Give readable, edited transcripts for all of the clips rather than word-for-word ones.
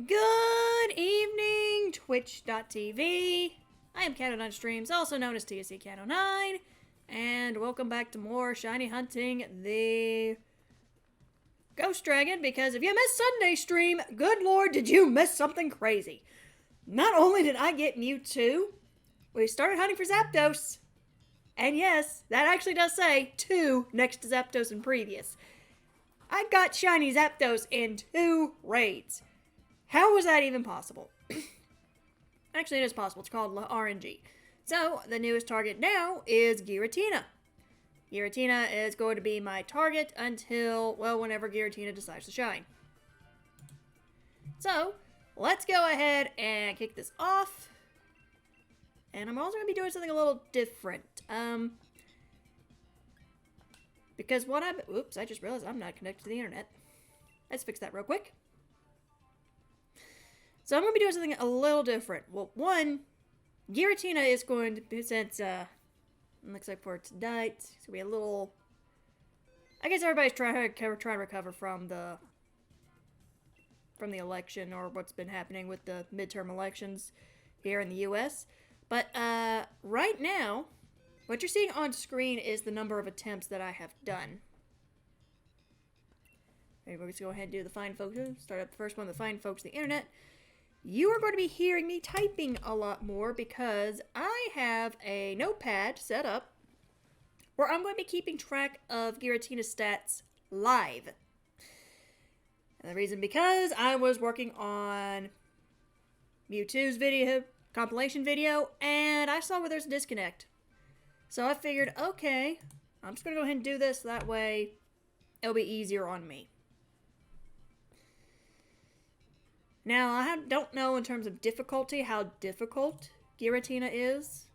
Good evening, Twitch.tv. I am Cat09 Streams, also known as TSC Cat09, and welcome back to more Shiny Hunting the Ghost Dragon, because if you missed Sunday stream, good lord, did you miss something crazy. Not only did I get Mewtwo, we started hunting for Zapdos. And yes, that actually does say 2 next to Zapdos in previous. I got Shiny Zapdos in 2 raids. How was that even possible? Actually, it is possible. It's called RNG. So, the newest target now is Giratina. Giratina is going to be my target until, well, whenever Giratina decides to shine. So, let's go ahead and kick this off. And I'm also going to be doing something a little different. Because what I'm... Oops, I just realized I'm not connected to the internet. Let's fix that real quick. So I'm going to be doing something a little different. Well, one, Giratina is going to be, since, it looks like for tonight, it's going to be a little... I guess everybody's trying to recover from the election, or what's been happening with the midterm elections here in the U.S. But, right now, what you're seeing on screen is the number of attempts that I have done. Okay, we're just going to go ahead and do the fine folks. Start up the first one, the fine folks, the internet. You are going to be hearing me typing a lot more because I have a notepad set up where I'm going to be keeping track of Giratina's stats live. And the reason because I was working on Mewtwo's video, compilation video, and I saw where there's a disconnect. So I figured, okay, I'm just going to go ahead and do this. That way, it'll be easier on me. Now, I don't know in terms of difficulty how difficult Giratina is.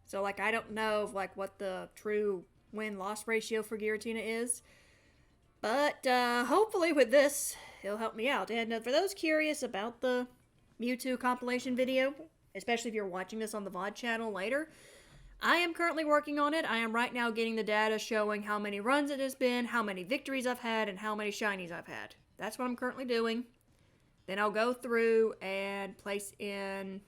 So, like, I don't know, like, what the true win-loss ratio for Giratina is. But, hopefully with this, it'll help me out. And for those curious about the Mewtwo compilation video, especially if you're watching this on the VOD channel later, I am currently working on it. I am right now getting the data showing how many runs it has been, how many victories I've had, and how many shinies I've had. That's what I'm currently doing. Then I'll go through and place in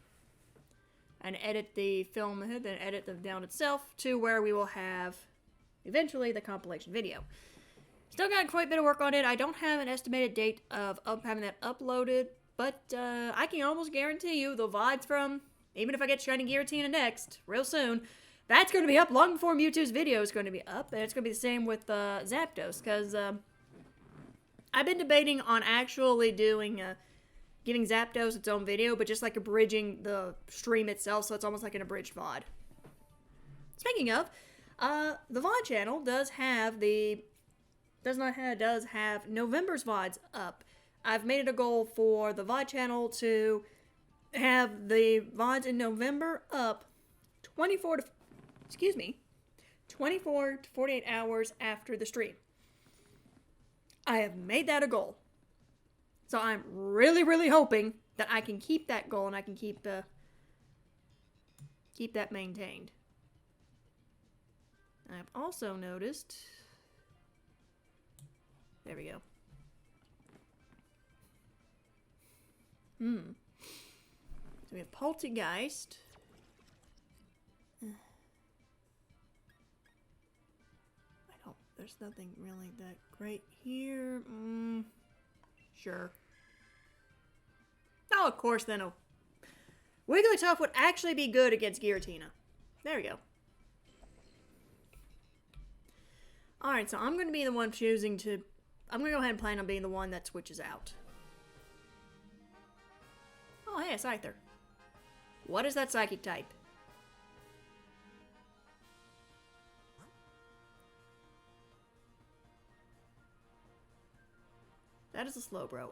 and edit the film, then edit them down itself to where we will have eventually the compilation video. Still got quite a bit of work on it. I don't have an estimated date of having that uploaded, but I can almost guarantee you the VODs from, even if I get Shiny Giratina next, real soon, that's going to be up long before Mewtwo's video is going to be up. And it's going to be the same with Zapdos, because I've been debating on actually doing, giving Zapdos its own video, but just like abridging the stream itself, so it's almost like an abridged VOD. Speaking of, the VOD channel does have November's VODs up. I've made it a goal for the VOD channel to have the VODs in November up 24 to 48 hours after the stream. I have made that a goal. So I'm really, really hoping that I can keep that goal and I can keep that maintained. I've also noticed... There we go. So we have Poltergeist. There's nothing really that great here. Sure. Oh, of course, then a Wigglytuff would actually be good against Giratina. There we go. Alright, so I'm going to be the one choosing to... I'm going to go ahead and plan on being the one that switches out. Oh, hey, a Scyther. What is that psychic type? That is a Slowbro.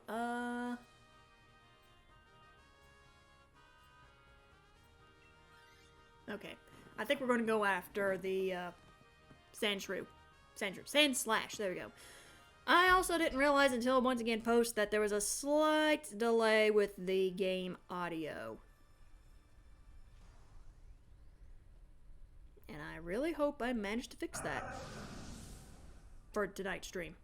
Okay. I think we're going to go after the, Sandshrew. Sandslash. There we go. I also didn't realize until once again post that there was a slight delay with the game audio. And I really hope I managed to fix that for tonight's stream.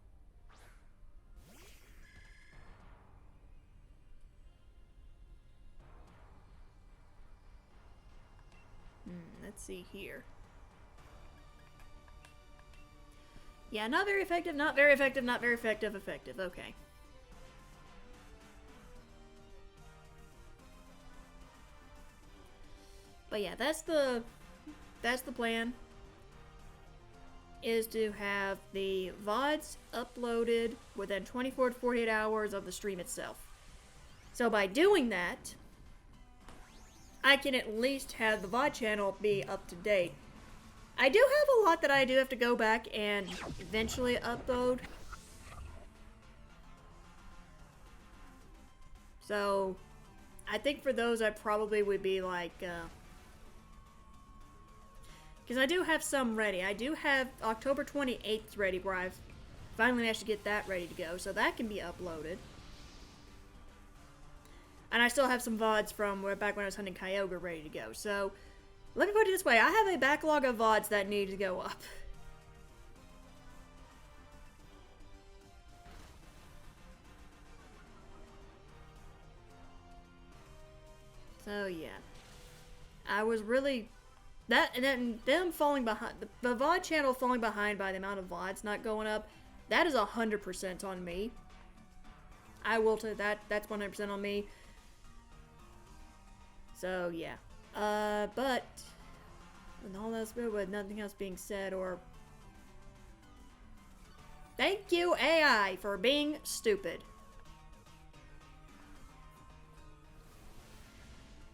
see here. Yeah, not very effective, not very effective, not very effective, effective. Okay. But yeah, that's the plan. Is to have the VODs uploaded within 24 to 48 hours of the stream itself. So by doing that, I can at least have the VOD channel be up to date. I do have a lot that I do have to go back and eventually upload. So, I think for those I probably would be like, because I do have some ready. I do have October 28th ready where I've finally managed to get that ready to go. So that can be uploaded. And I still have some VODs from back when I was hunting Kyogre ready to go. So, let me put it this way. I have a backlog of VODs that need to go up. So, yeah. I was really... That, and then them falling behind... The VOD channel falling behind by the amount of VODs not going up, that is 100% on me. I will tell that. That's 100% on me. So, yeah. But... And all that's good with nothing else being said or... Thank you, AI, for being stupid.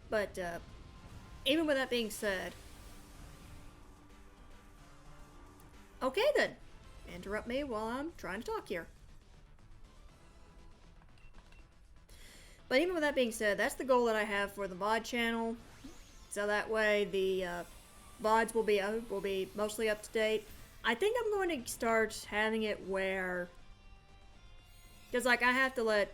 But, even with that being said... Okay then. Interrupt me while I'm trying to talk here. But even with that being said, that's the goal that I have for the VOD channel. So that way the VODs will be mostly up to date. I think I'm going to start having it where... Because, like, I have to let...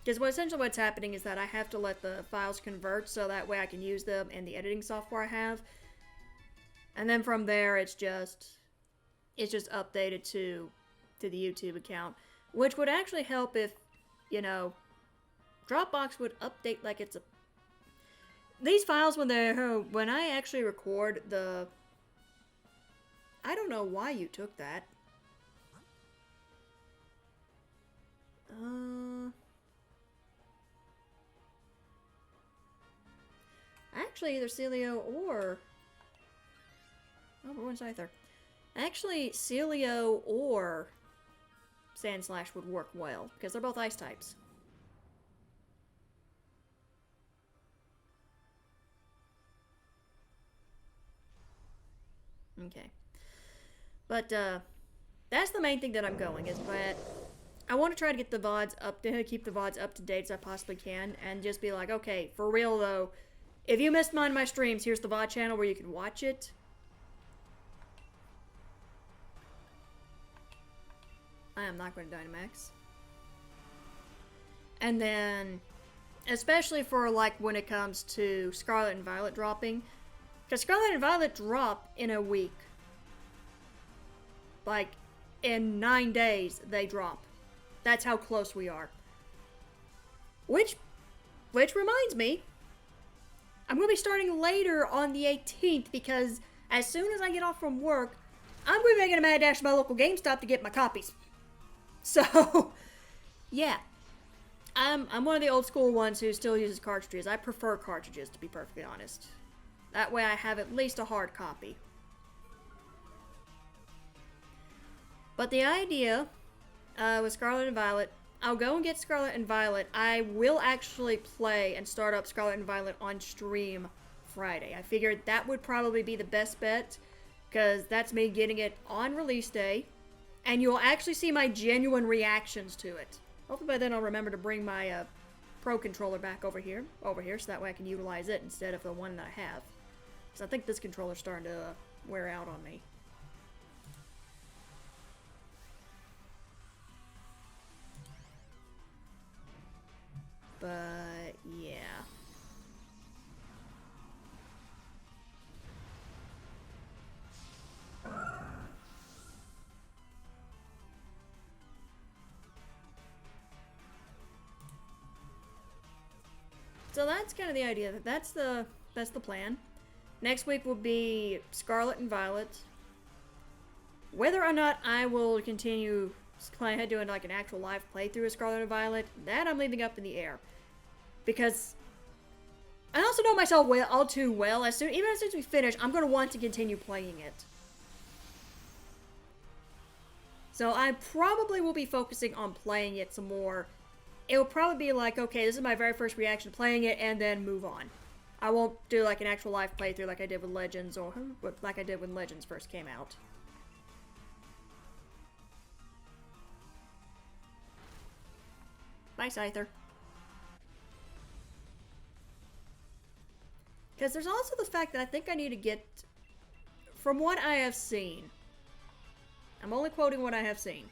Because essentially what's happening is that I have to let the files convert so that way I can use them in the editing software I have. And then from there, it's just updated to the YouTube account. Which would actually help if, you know, Dropbox would update like it's a... These files, when I actually record the... I don't know why you took that. Actually, either Celio or... Oh, we're one Scyther. Actually, Celio or Sandslash would work well, because they're both ice types. Okay. But, that's the main thing that I'm going, is that I want to try to get the VODs up to keep the VODs up to date as I possibly can, and just be like, okay, for real though, if you missed my streams, here's the VOD channel where you can watch it. I am not going to Dynamax. And then, especially for like when it comes to Scarlet and Violet dropping, because Scarlet and Violet drop in a week. Like, in 9 days, they drop. That's how close we are. Which reminds me, I'm going to be starting later on the 18th, because as soon as I get off from work, I'm going to be making a mad dash to my local GameStop to get my copies. So, yeah. I'm one of the old school ones who still uses cartridges. I prefer cartridges, to be perfectly honest. That way I have at least a hard copy. But the idea with Scarlet and Violet, I'll go and get Scarlet and Violet. I will actually play and start up Scarlet and Violet on stream Friday. I figured that would probably be the best bet, because that's me getting it on release day, and you'll actually see my genuine reactions to it. Hopefully by then I'll remember to bring my Pro controller back over here, so that way I can utilize it instead of the one that I have. Because I think this controller's starting to wear out on me. But, yeah. So that's kind of the idea. That's the plan. Next week will be Scarlet and Violet. Whether or not I will continue doing like an actual live playthrough of Scarlet and Violet, that I'm leaving up in the air. Because I also know myself all too well. Even as soon as we finish, I'm going to want to continue playing it. So I probably will be focusing on playing it some more. It'll probably be like, okay, this is my very first reaction to playing it, and then move on. I won't do like an actual live playthrough like I did with Legends, or like I did when Legends first came out. Bye, Scyther. Because there's also the fact that I think I need to get, from what I have seen, I'm only quoting what I have seen,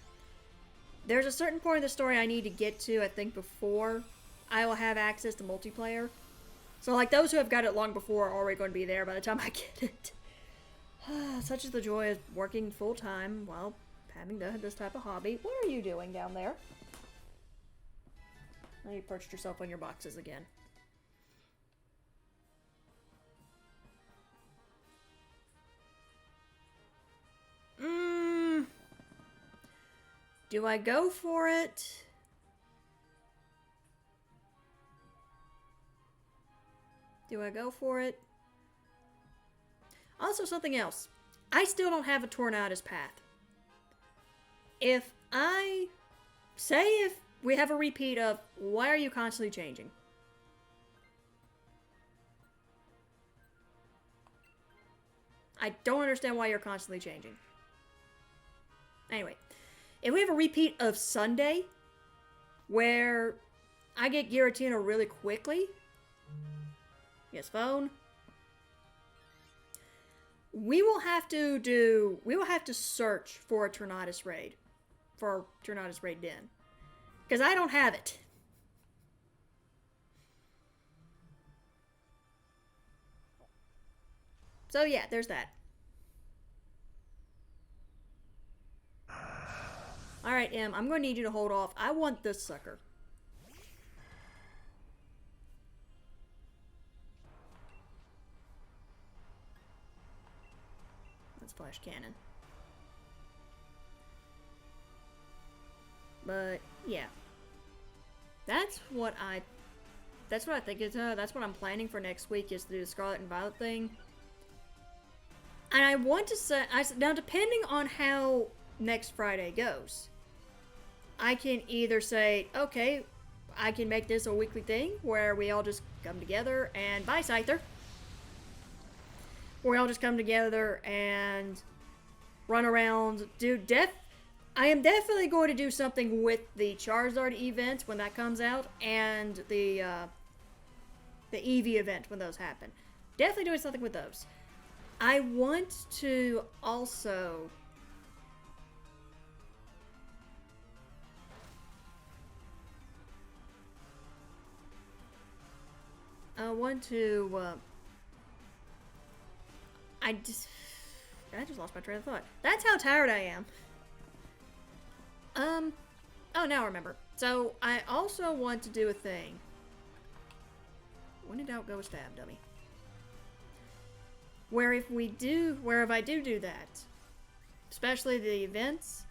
there's a certain point of the story I need to get to, I think, before I will have access to multiplayer. So, like, those who have got it long before are already going to be there by the time I get it. Such is the joy of working full-time while having this type of hobby. What are you doing down there? Oh, you perched yourself on your boxes again. Do I go for it? Do I go for it? Also, something else. I still don't have a Tornadus path. If we have a repeat of, why are you constantly changing? I don't understand why you're constantly changing. Anyway, if we have a repeat of Sunday, where I get Giratina really quickly, yes, phone, we will have to search for a Tornadus raid, for Tornadus raid den, because I don't have it. So yeah, there's that. Alright, Em, I'm going to need you to hold off. I want this sucker. That's flash cannon. But, yeah. That's what I think is, that's what I'm planning for next week, is to do the Scarlet and Violet thing. And I want to say, now depending on how next Friday goes, I can either say, okay, I can make this a weekly thing where we all just come together and, bye, Scyther. Where we all just come together and run around, I am definitely going to do something with the Charizard event when that comes out, and the Eevee event when those happen. Definitely doing something with those. I want to also I just lost my train of thought. That's how tired I am. Oh, now I remember. So, I also want to do a thing. When in doubt, go stab, dummy. Where if I do that, especially the events,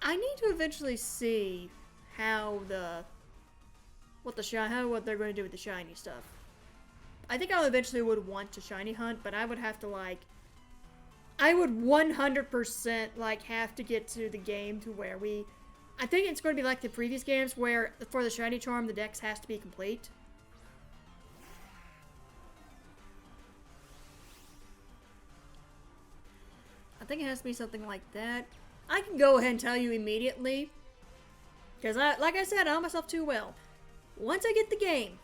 I need to eventually see what they're going to do with the shiny stuff. I think I eventually would want to shiny hunt, but I would have to I would 100% have to get to the game to where I think it's going to be like the previous games where for the shiny charm the dex has to be complete. I think it has to be something like that. I can go ahead and tell you immediately, because like I said, I know myself too well. Once I get the game,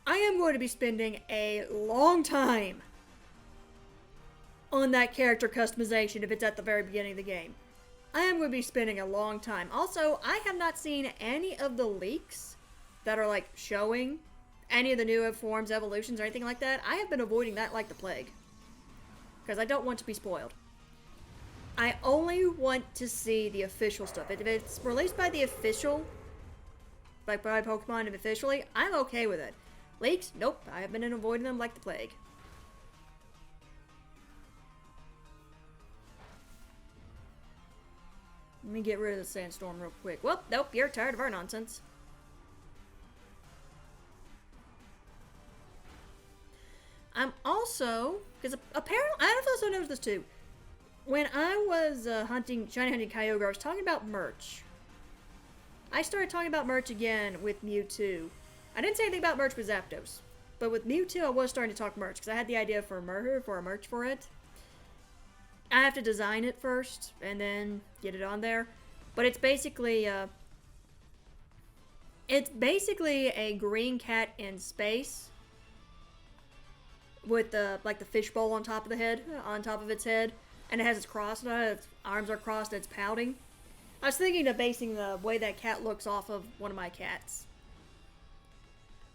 I am going to be spending a long time on that character customization if it's at the very beginning of the game. I am going to be spending a long time. Also, I have not seen any of the leaks that are showing any of the new forms, evolutions, or anything like that. I have been avoiding that like the plague, because I don't want to be spoiled. I only want to see the official stuff. If it's released by the official, by Pokemon officially, I'm okay with it. Leaks? Nope. I have been avoiding them like the plague. Let me get rid of the sandstorm real quick. Well, nope, you're tired of our nonsense. I'm also, because apparently, I don't know if I noticed this too. When I was shiny hunting Kyogre, I was talking about merch. I started talking about merch again with Mewtwo. I didn't say anything about merch with Zapdos, but with Mewtwo, I was starting to talk merch because I had the idea for a merch for it. I have to design it first and then get it on there, but it's basically a green cat in space with the fishbowl on top of its head, and it has its cross on it. Its arms are crossed and it's pouting. I was thinking of basing the way that cat looks off of one of my cats,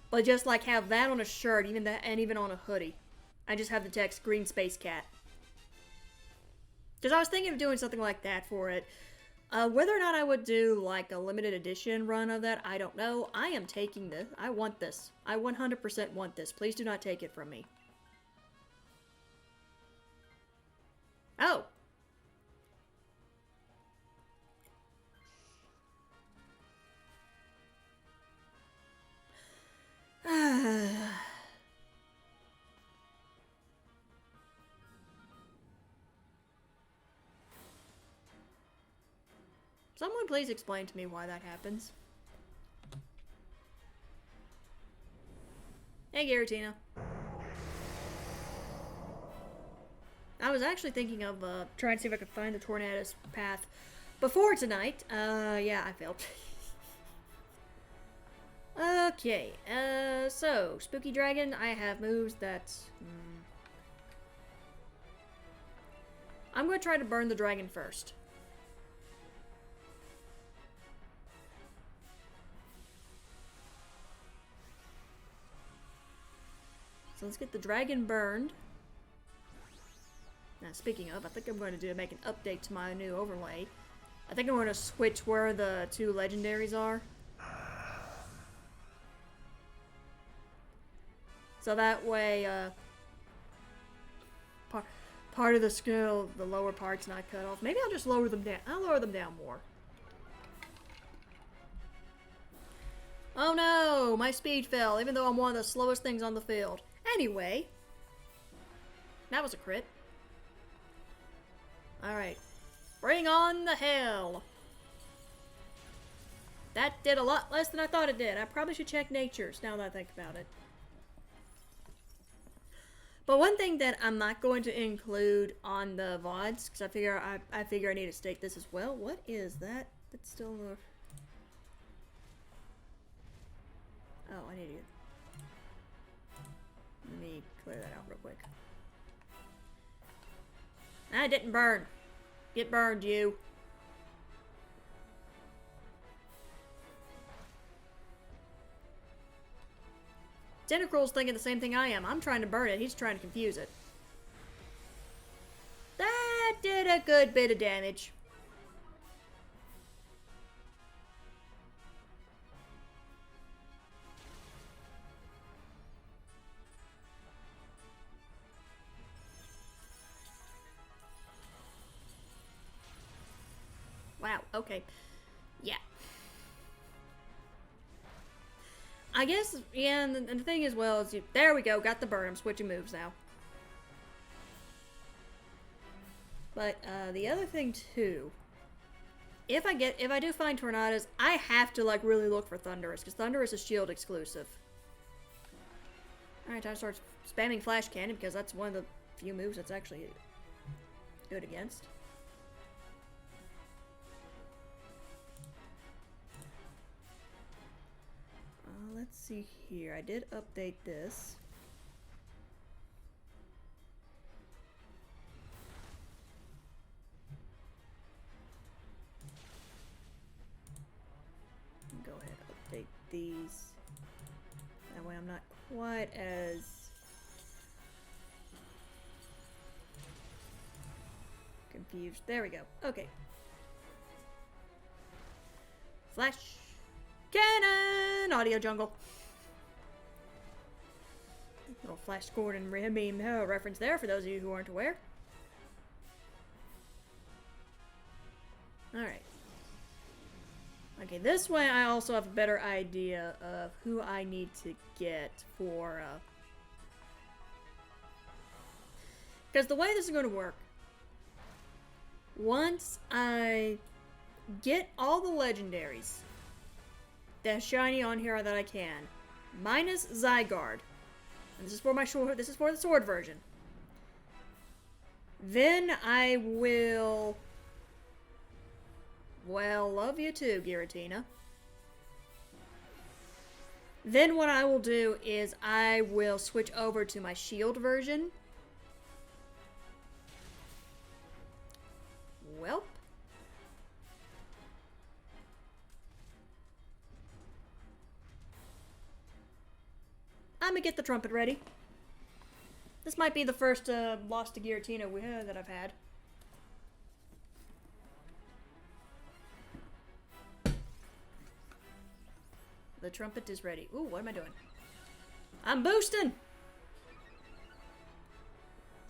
but just like have that on a shirt, even on a hoodie. I just have the text "Green Space Cat." Because I was thinking of doing something like that for it. Whether or not I would do like a limited edition run of that, I don't know. I am taking this. I want this. I 100% want this. Please do not take it from me. Oh. Someone please explain to me why that happens. Hey, Giratina. I was actually thinking of trying to see if I could find the Tornadus path before tonight. Yeah, I failed. Okay, so, Spooky Dragon, I have moves that... I'm going to try to burn the dragon first. So let's get the dragon burned. Now, speaking of, I think I'm going to make an update to my new overlay. I think I'm going to switch where the two legendaries are. So that way, part of the skill, the lower part's not cut off. Maybe I'll just lower them down. I'll lower them down more. Oh no, my speed fell, even though I'm one of the slowest things on the field. Anyway, that was a crit. Alright, bring on the hell. That did a lot less than I thought it did. I probably should check natures now that I think about it. But one thing that I'm not going to include on the VODs, because I figure I need to state this as well. What is that? That's still the... Oh, I need to... Let me clear that out real quick. I didn't burn. Get burned, you. Tentacruel's thinking the same thing I am. I'm trying to burn it. He's trying to confuse it. That did a good bit of damage. Wow, okay. Yeah. I guess, yeah, and the thing as well is, there we go, got the burn. I'm switching moves now. But, the other thing, too, if I do find Tornadoes, I have to, like, really look for Thunderous, because Thunderous is shield exclusive. Alright, time to start spamming Flash Cannon, because that's one of the few moves that's actually good against. Let's see here. I did update this. Go ahead and update these. That way I'm not quite as confused. There we go. Okay. Flash Cannon! Audio jungle. Little Flash Gordon beam reference there for those of you who aren't aware. Alright. Okay, this way I also have a better idea of who I need to get for, because the way this is going to work, once I get all the legendaries that's shiny on here that I can, minus Zygarde, and this is for my sword, this is for the sword version, then I will... Well, love you too, Giratina. Then what I will do is I will switch over to my shield version. Welp. I'm gonna get the trumpet ready. This might be the first loss to Giratina that I've had. The trumpet is ready. Ooh, what am I doing? I'm boosting!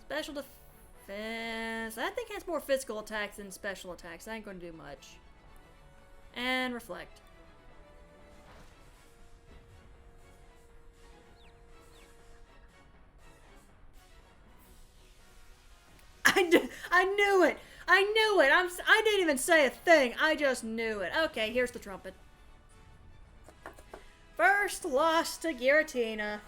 Special defense. That thing has more physical attacks than special attacks. That ain't gonna do much. And reflect. I knew it! I knew it! I didn't even say a thing. I just knew it. Okay, here's the trumpet. First loss to Giratina.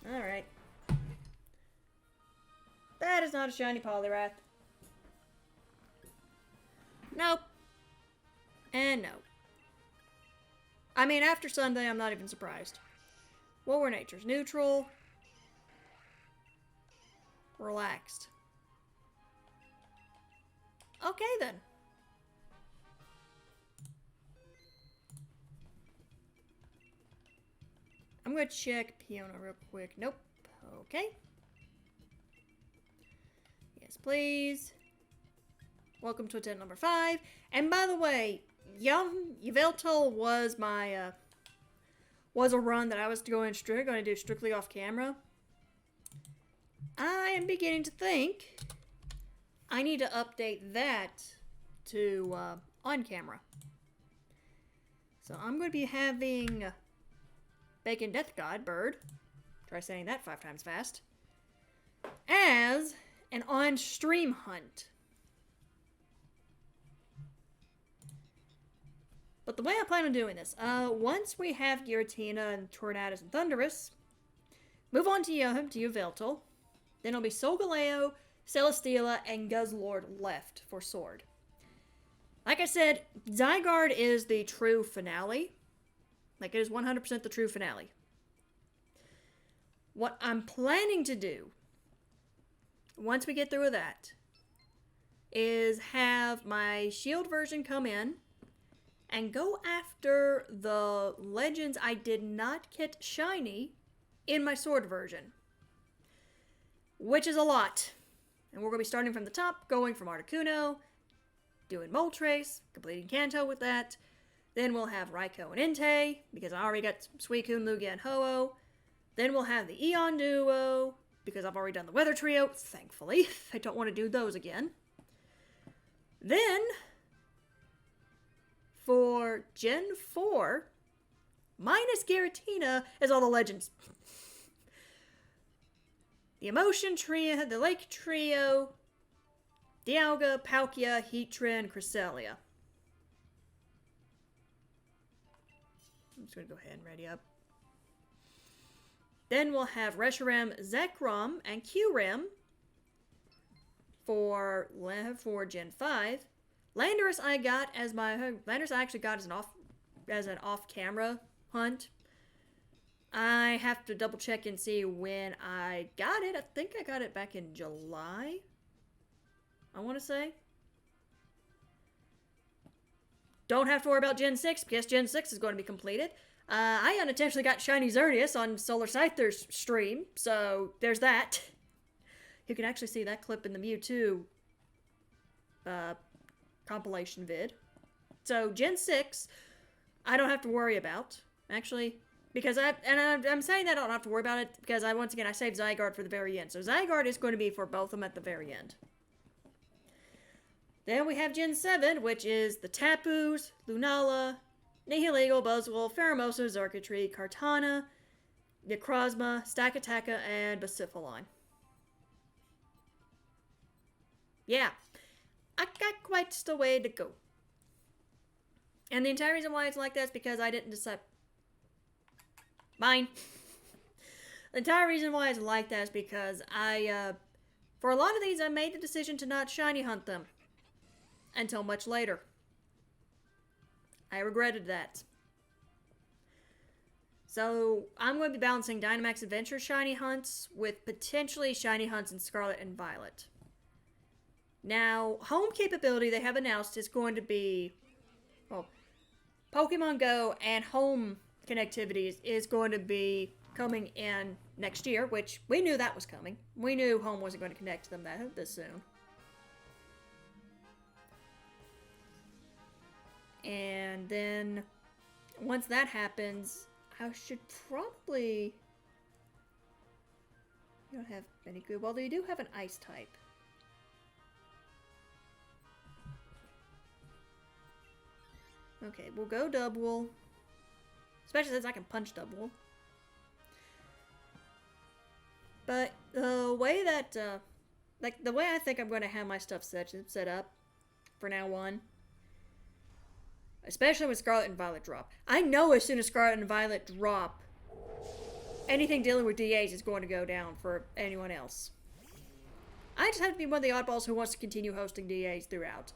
Alright. That is not a shiny Poliwrath. Nope. And no. I mean, after Sunday, I'm not even surprised. What were natures? Neutral. Relaxed. Okay, then. I'm going to check Peona real quick. Nope. Okay. Yes, please. Welcome to attempt number 5. And by the way, Yveltal was my, was a run that I was going to do strictly off camera. I am beginning to think I need to update that to on camera. So I'm going to be having Bacon Death God Bird, try saying that 5 times fast, as an on-stream hunt. But the way I plan on doing this, once we have Giratina and Tornadus and Thundurus, move on to Yveltal, then it'll be Solgaleo, Celesteela, and Guzzlord left for Sword. Like I said, Zygarde is the true finale. Like, it is 100% the true finale. What I'm planning to do, once we get through with that, is have my Shield version come in and go after the Legends I did not get shiny in my Sword version. Which is a lot. And we're going to be starting from the top, going from Articuno, doing Moltres, completing Kanto with that. Then we'll have Raikou and Entei, because I already got Suicune, Lugia, and Ho-Oh. Then we'll have the Eon Duo, because I've already done the Weather Trio, thankfully. I don't want to do those again. Then, for Gen 4, minus Giratina, is all the Legends. The Emotion Trio, the Lake Trio, Dialga, Palkia, Heatran, and Cresselia. I'm just going to go ahead and ready up. Then we'll have Reshiram, Zekrom, and Kyurem for Gen 5. Landorus I got as my... Landorus I actually got as an off-camera hunt. I have to double check and see when I got it. I think I got it back in July, I want to say. Don't have to worry about Gen 6 because Gen 6 is going to be completed. I unintentionally got Shiny Xerneas on Solar Scyther's stream, so there's that. You can actually see that clip in the Mewtwo compilation vid. So Gen 6, I don't have to worry about. Actually, because I'm saying I don't have to worry about it because once again, I saved Zygarde for the very end. So Zygarde is going to be for both of them at the very end. Then we have Gen 7, which is the Tapus, Lunala, Nihilego, Buzzwole, Pheromosa, Xurkitree, Kartana, Necrozma, Stakataka, and Baciphilon. Yeah, I got quite a way to go. And the entire reason why it's like that is because I didn't decide. Mine. The entire reason why it's like that is because for a lot of these, I made the decision to not shiny hunt them until much later. I regretted that. So I'm going to be balancing Dynamax Adventure shiny hunts with potentially shiny hunts in Scarlet and Violet. Now, home capability they have announced is going to be, well, Pokemon Go and home connectivity is going to be coming in next year, which we knew that was coming. We knew home wasn't going to connect to them this soon. And then once that happens, I should probably... You don't have any good... Well, you do have an ice type. Okay, we'll go Double. Especially since I can punch Double. But the way that... the way I think I'm going to have my stuff set up for now on, especially when Scarlet and Violet drop. I know as soon as Scarlet and Violet drop, anything dealing with DAs is going to go down for anyone else. I just have to be one of the oddballs who wants to continue hosting DAs throughout.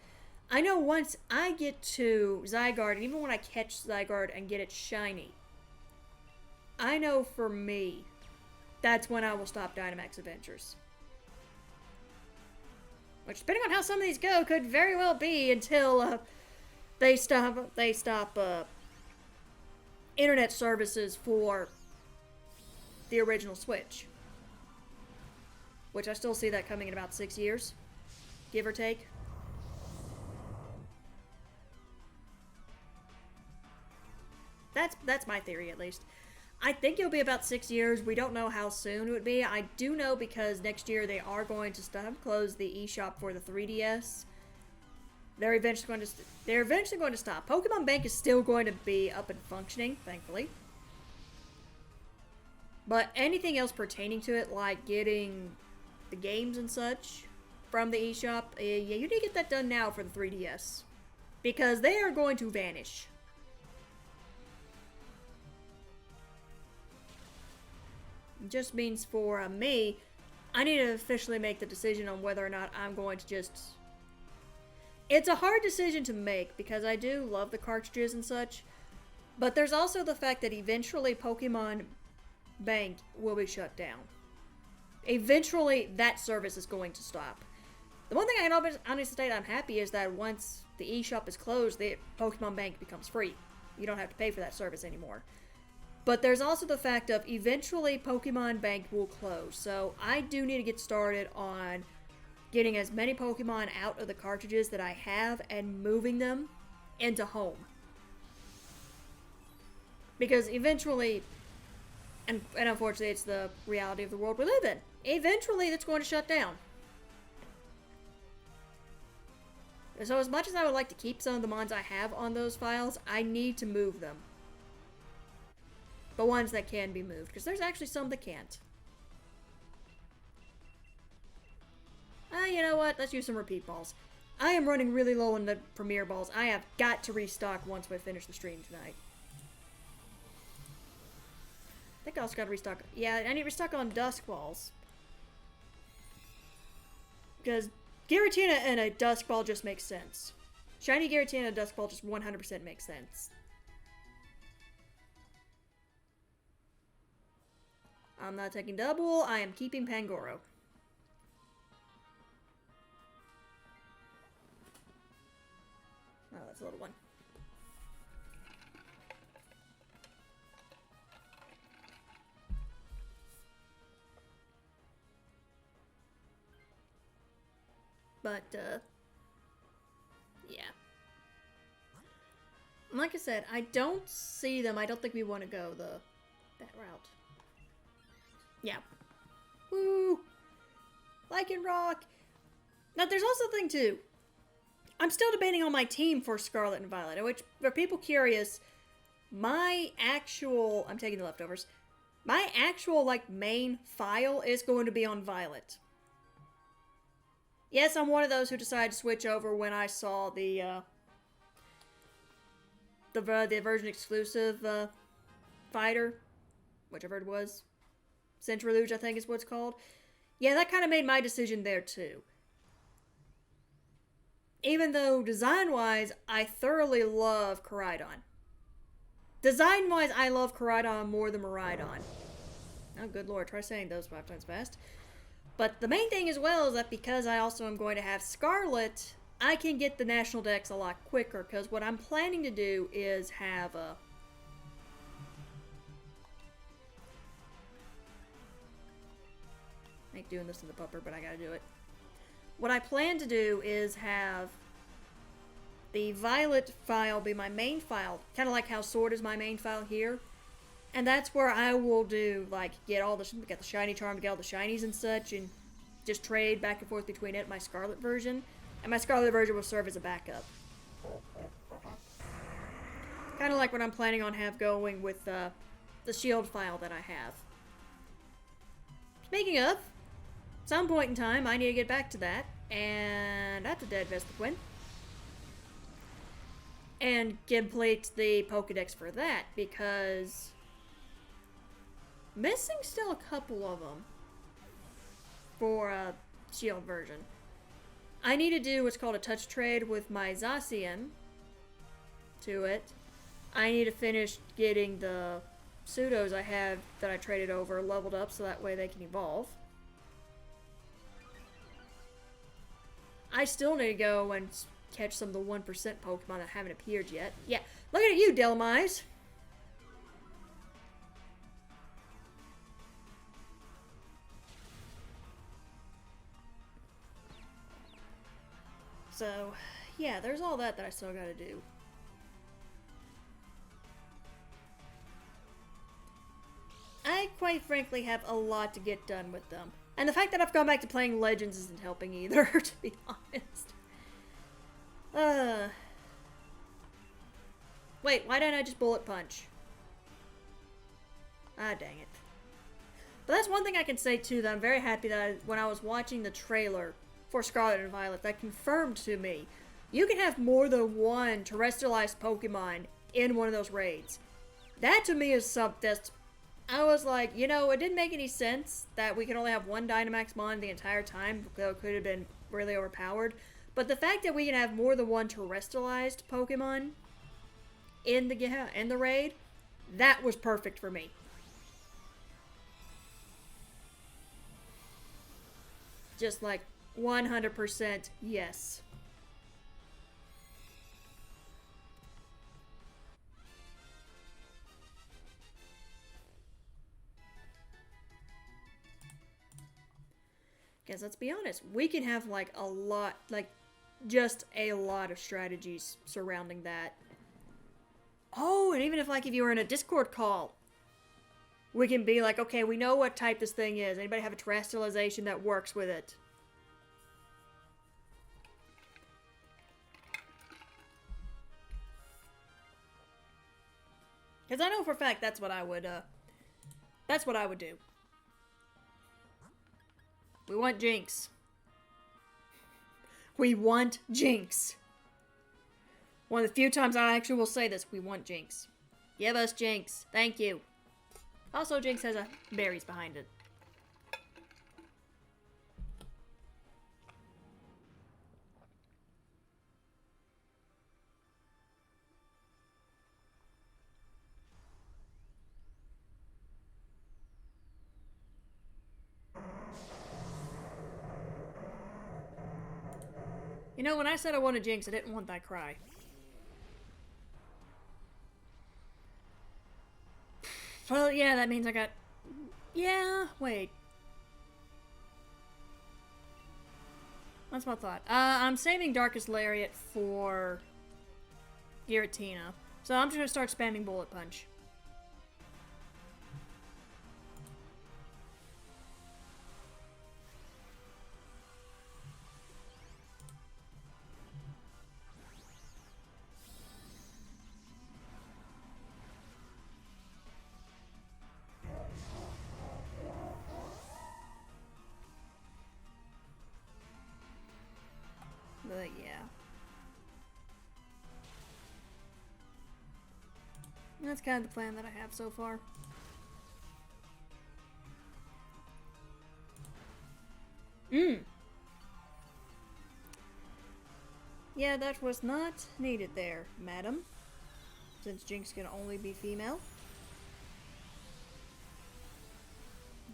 I know once I get to Zygarde, and even when I catch Zygarde and get it shiny, I know for me, that's when I will stop Dynamax Adventures. Which, depending on how some of these go, could very well be until... They stop internet services for the original Switch. Which I still see that coming in about 6 years, give or take. That's my theory, at least. I think it'll be about 6 years. We don't know how soon it would be. I do know because next year they are going to close the eShop for the 3DS. They're eventually going to stop. Pokemon Bank is still going to be up and functioning, thankfully. But anything else pertaining to it, like getting the games and such from the eShop, yeah, you need to get that done now for the 3DS. Because they are going to vanish. It just means for me, I need to officially make the decision on whether or not I'm going to just... It's a hard decision to make because I do love the cartridges and such, but there's also the fact that eventually Pokemon Bank will be shut down. Eventually, that service is going to stop. The one thing I can honestly state I'm happy is that once the eShop is closed, the Pokemon Bank becomes free. You don't have to pay for that service anymore. But there's also the fact of eventually Pokemon Bank will close, so I do need to get started on getting as many Pokemon out of the cartridges that I have and moving them into home. Because eventually, and unfortunately it's the reality of the world we live in, eventually it's going to shut down. So as much as I would like to keep some of the mons I have on those files, I need to move them. The ones that can be moved, because there's actually some that can't. You know what? Let's use some repeat balls. I am running really low on the Premier balls. I have got to restock once we finish the stream tonight. I think I also got to restock. Yeah, I need to restock on Dusk balls. Because Giratina and a Dusk ball just makes sense. Shiny Giratina and a Dusk ball just 100% makes sense. I'm not taking Double. I am keeping Pangoro. Oh, that's a little one. But, yeah. Like I said, I don't see them. I don't think we want to go that route. Yeah. Woo! Lycan Rock! Now, there's also a thing, too. I'm still debating on my team for Scarlet and Violet, which, for people curious, my actual... I'm taking the leftovers. My actual, like, main file is going to be on Violet. Yes, I'm one of those who decided to switch over when I saw the version exclusive fighter, whichever it was. Centrifuge, I think is what it's called. Yeah, that kind of made my decision there, too. Even though, design-wise, I thoroughly love Koraidon. Design-wise, I love Koraidon more than Miraidon. Oh, good lord, try saying those 5 times fast. But the main thing as well is that because I also am going to have Scarlet, I can get the National Dex a lot quicker, because what I'm planning to do is have a... I hate doing this to the pupper, but I gotta do it. What I plan to do is have the Violet file be my main file, kind of like how Sword is my main file here. And that's where I will do, like, get the shiny charm, get all the shinies and such, and just trade back and forth between it and my Scarlet version. And my Scarlet version will serve as a backup. Kind of like what I'm planning on going with the shield file that I have. Speaking of, some point in time, I need to get back to that, and that's a dead Vespiquen. And complete the Pokedex for that, because missing still a couple of them for a shield version. I need to do what's called a touch trade with my Zacian to it. I need to finish getting the pseudos I have that I traded over leveled up so that way they can evolve. I still need to go and catch some of the 1% Pokemon that haven't appeared yet. Yeah, looking at you, Delmise. So, yeah, there's all that I still gotta do. I, quite frankly, have a lot to get done with them. And the fact that I've gone back to playing Legends isn't helping either, to be honest. Wait, why didn't I just bullet punch? Ah, dang it. But that's one thing I can say, too, that I'm very happy that when I was watching the trailer for Scarlet and Violet, that confirmed to me, you can have more than one terrestrialized Pokemon in one of those raids. That, to me, is something that's... I was like, you know, it didn't make any sense that we could only have one Dynamax Mon the entire time, though it could have been really overpowered. But the fact that we can have more than one terrestrialized Pokemon in the raid, that was perfect for me. Just like 100% yes. Because let's be honest, we can have like a lot, like just a lot of strategies surrounding that. Oh, and even if like if you were in a Discord call, we can be like, okay, we know what type this thing is. Anybody have a terrestrialization that works with it? Because I know for a fact that's what I would do. We want Jinx. We want Jinx. One of the few times I actually will say this, we want Jinx. Give us Jinx. Thank you. Also, Jinx has berries behind it. You know, when I said I wanted Jinx, I didn't want that cry. Well, yeah, that means I got... Yeah, wait. That's my thought. I'm saving Darkest Lariat for Giratina. So I'm just gonna start spamming bullet punch. But yeah. That's kind of the plan that I have so far. Yeah, that was not needed there, madam. Since Jinx can only be female.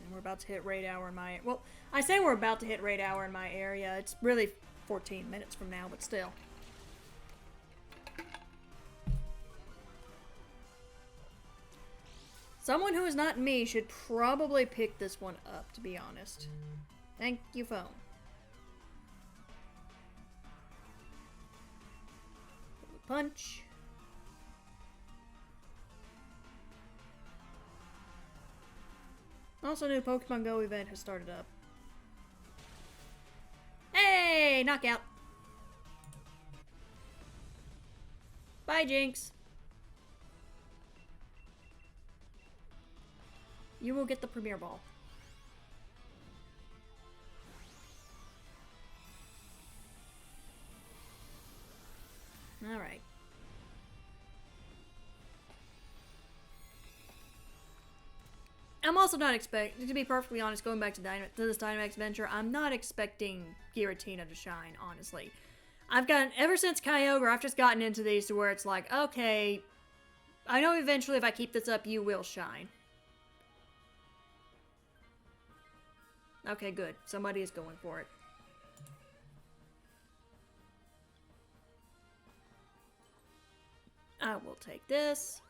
And we're about to hit raid hour in my... Well, I say we're about to hit raid hour in my area. It's really 14 minutes from now, but still. Someone who is not me should probably pick this one up, to be honest. Thank you, phone. Punch. Also, new Pokemon Go event has started up. Hey! Knockout! Bye, Jinx! You will get the Premier Ball. Alright. I'm also not expecting, to be perfectly honest, going back to this Dynamax Venture, I'm not expecting Giratina to shine, honestly. I've gotten, ever since Kyogre, I've just gotten into these to where it's like, okay, I know eventually if I keep this up, you will shine. Okay, good. Somebody is going for it. I will take this.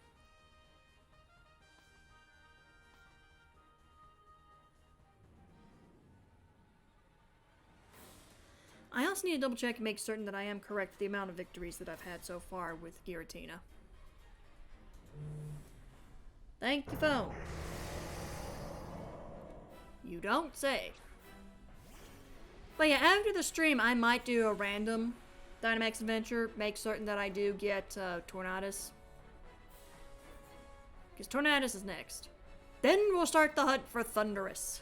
I also need to double check and make certain that I am correct with the amount of victories that I've had so far with Giratina. Thank you, phone. You don't say. But yeah, after the stream, I might do a random Dynamax adventure. Make certain that I do get Tornadus. Because Tornadus is next. Then we'll start the hunt for Thundurus.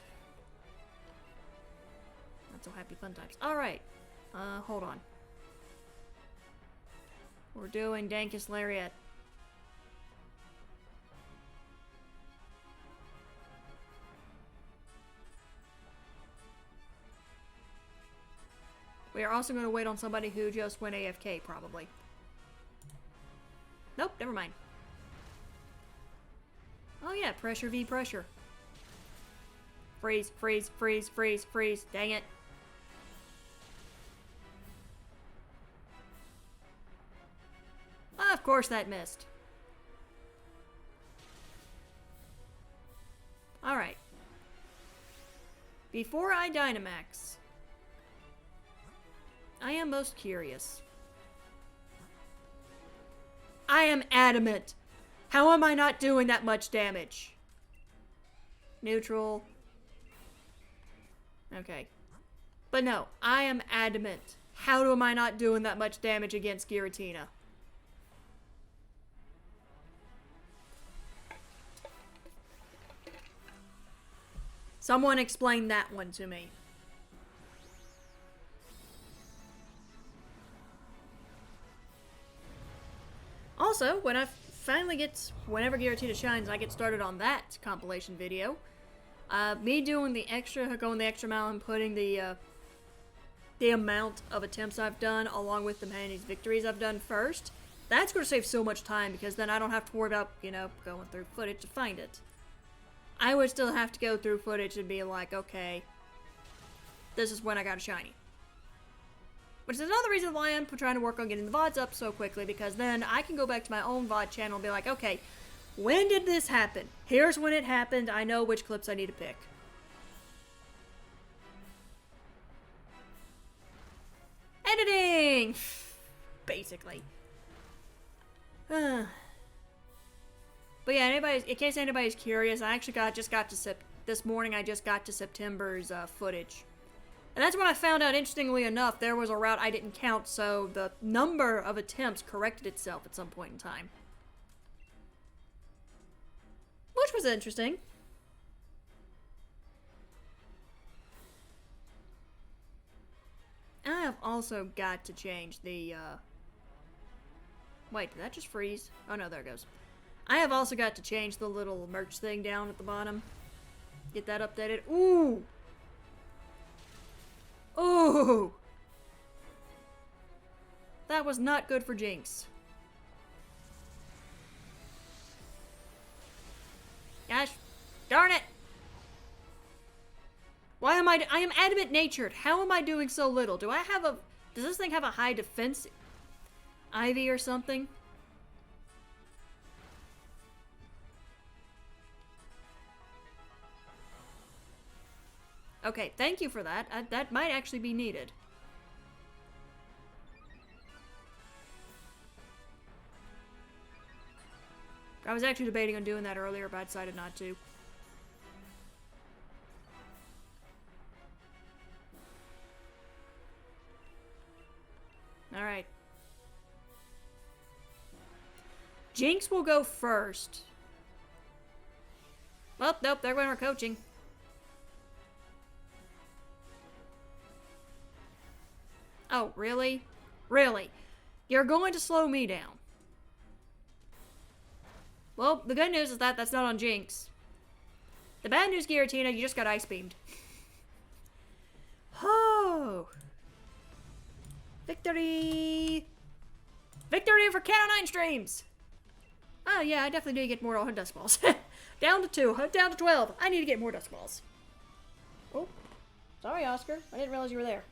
Not so happy fun times. Alright. Hold on. We're doing Dankus Lariat. We are also going to wait on somebody who just went AFK, probably. Nope, never mind. Oh yeah, pressure v pressure. Freeze, freeze, freeze, freeze, freeze. Dang it. Of course that missed. Alright. Before I Dynamax, I am most curious. I am adamant. How am I not doing that much damage? Neutral. Okay. But no, I am adamant. How am I not doing that much damage against Giratina? Someone explain that one to me. Also, when I finally get, whenever Giratina shines, I get started on that compilation video. Me doing the extra, going the extra mile and putting the amount of attempts I've done along with the many victories I've done first. That's going to save so much time because then I don't have to worry about, you know, going through footage to find it. I would still have to go through footage and be like, okay, this is when I got a shiny. Which is another reason why I'm trying to work on getting the VODs up so quickly, because then I can go back to my own VOD channel and be like, okay, when did this happen? Here's when it happened. I know which clips I need to pick. Editing! Basically. But yeah, in case anybody's curious, I actually this morning I just got to September's footage. And that's when I found out, interestingly enough, there was a route I didn't count, so the number of attempts corrected itself at some point in time. Which was interesting. I have also got to change the, Wait, did that just freeze? Oh no, there it goes. I have also got to change the little merch thing down at the bottom. Get that updated. Ooh! Ooh! That was not good for Jinx. Gosh, darn it! Why am I am adamant natured. How am I doing so little? Does this thing have a high defense Ivy or something? Okay, thank you for that. That might actually be needed. I was actually debating on doing that earlier, but I decided not to. Alright. Jinx will go first. Well, nope, they're going to coaching. Oh, really? Really? You're going to slow me down. Well, the good news is that that's not on Jinx. The bad news, Giratina, you just got ice beamed. Oh! Victory! Victory for Cat 9 streams! Oh yeah, I definitely need to get more dust balls. Down to 2, down to 12. I need to get more dust balls. Oh, sorry Oscar. I didn't realize you were there.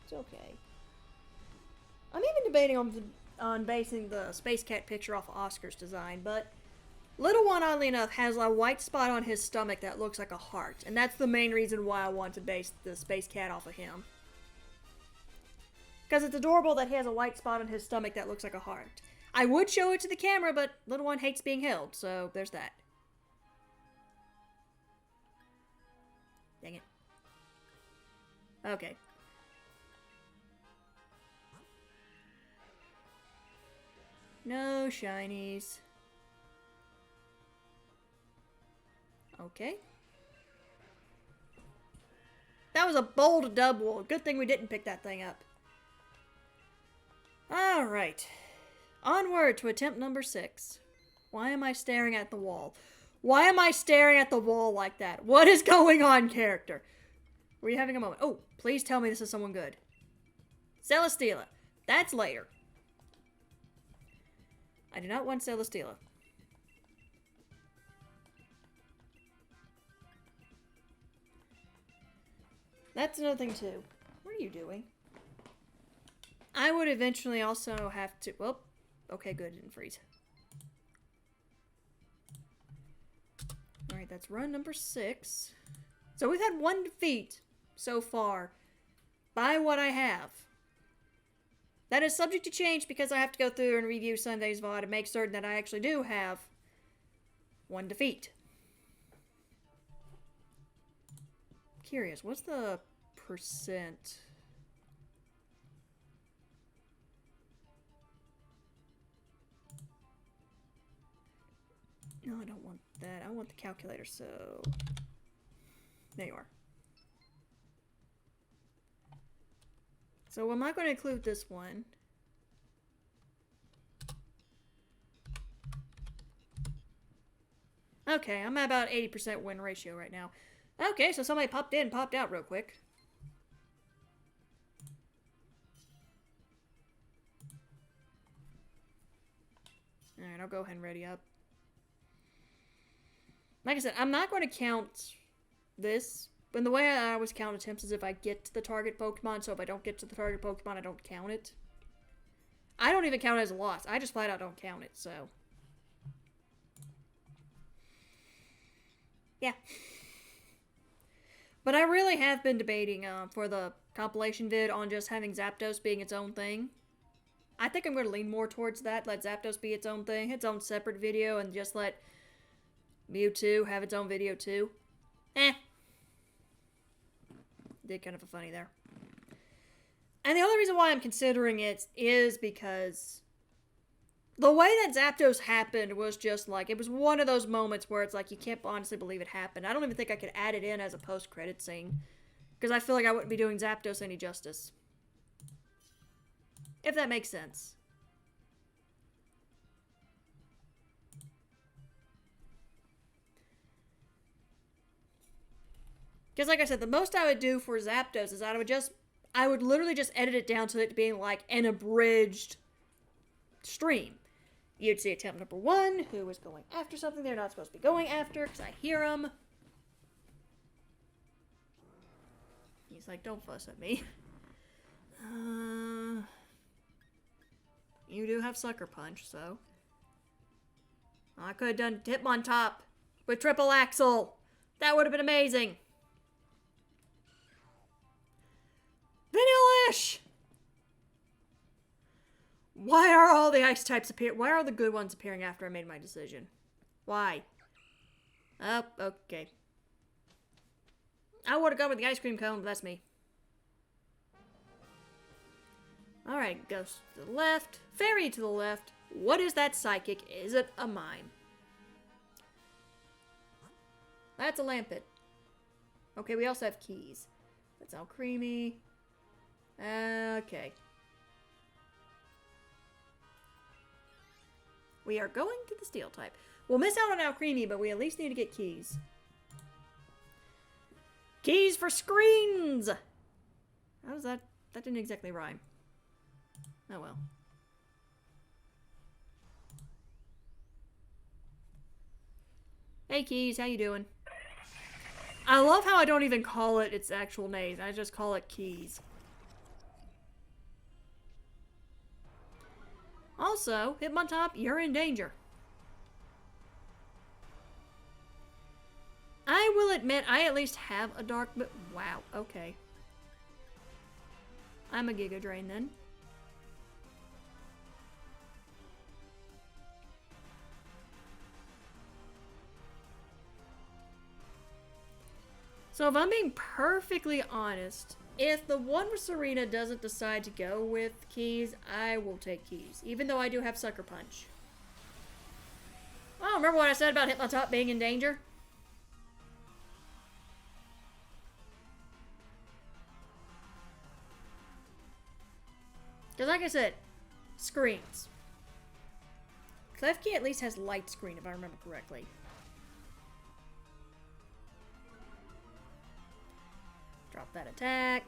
It's okay. I'm even debating on basing the Space Cat picture off of Oscar's design, but Little One, oddly enough, has a white spot on his stomach that looks like a heart, and that's the main reason why I want to base the Space Cat off of him. Because it's adorable that he has a white spot on his stomach that looks like a heart. I would show it to the camera, but Little One hates being held, so there's that. Dang it. Okay. No shinies. Okay. That was a bold double. Good thing we didn't pick that thing up. Alright. Onward to attempt number 6. Why am I staring at the wall? Why am I staring at the wall like that? What is going on, character? Were you having a moment? Oh, please tell me this is someone good. Celesteela. That's later. I do not want Celesteela. That's another thing, too. What are you doing? I would eventually also have to... Well, okay, good. It didn't freeze. Alright, that's run number 6. So we've had 1 defeat so far by what I have. That is subject to change because I have to go through and review Sunday's VOD and make certain that I actually do have 1 defeat. Curious, what's the percent? No, I don't want that. I want the calculator, so... There you are. So I'm not going to include this one. Okay, I'm at about 80% win ratio right now. Okay, so somebody popped in, popped out real quick. Alright, I'll go ahead and ready up. Like I said, I'm not going to count this. But the way I always count attempts is if I get to the target Pokemon. So if I don't get to the target Pokemon, I don't count it. I don't even count it as a loss. I just flat out don't count it, so. Yeah. But I really have been debating for the compilation vid on just having Zapdos being its own thing. I think I'm going to lean more towards that. Let Zapdos be its own thing, its own separate video, and just let Mewtwo have its own video too. Did kind of a funny there. And the only reason why I'm considering it is because the way that Zapdos happened was just like, it was one of those moments where it's like, you can't honestly believe it happened. I don't even think I could add it in as a post-credit scene, because I feel like I wouldn't be doing Zapdos any justice. If that makes sense. Because like I said, the most I would do for Zapdos is I would literally just edit it down to it being like an abridged stream. You'd see attempt number 1, who was going after something they're not supposed to be going after, because I hear them. He's like, don't fuss at me. You do have Sucker Punch, so. I could have done Hitmontop with Triple Axle. That would have been amazing. Vanillish! Why are all the ice types why are the good ones appearing after I made my decision? Why? Oh, okay. I would have gone with the ice cream cone, but that's me. Alright, goes to the left. Fairy to the left. What is that psychic? Is it a mime? That's a Lampet. Okay, we also have keys. That's all creamy. Okay. We are going to the steel type. We'll miss out on Alcremie, but we at least need to get keys. Keys for screens! How does that... That didn't exactly rhyme. Oh well. Hey Keys, how you doing? I love how I don't even call it its actual name. I just call it Keys. Also, Hitmontop, you're in danger. I will admit, I at least have a dark, but wow, okay. I'm a Giga Drain then. So if I'm being perfectly honest, if the one with Serena doesn't decide to go with keys, I will take keys, even though I do have Sucker Punch. Oh, remember what I said about Hitmontop being in danger? Because like I said, screens. Klefki at least has light screen, if I remember correctly. Drop that attack.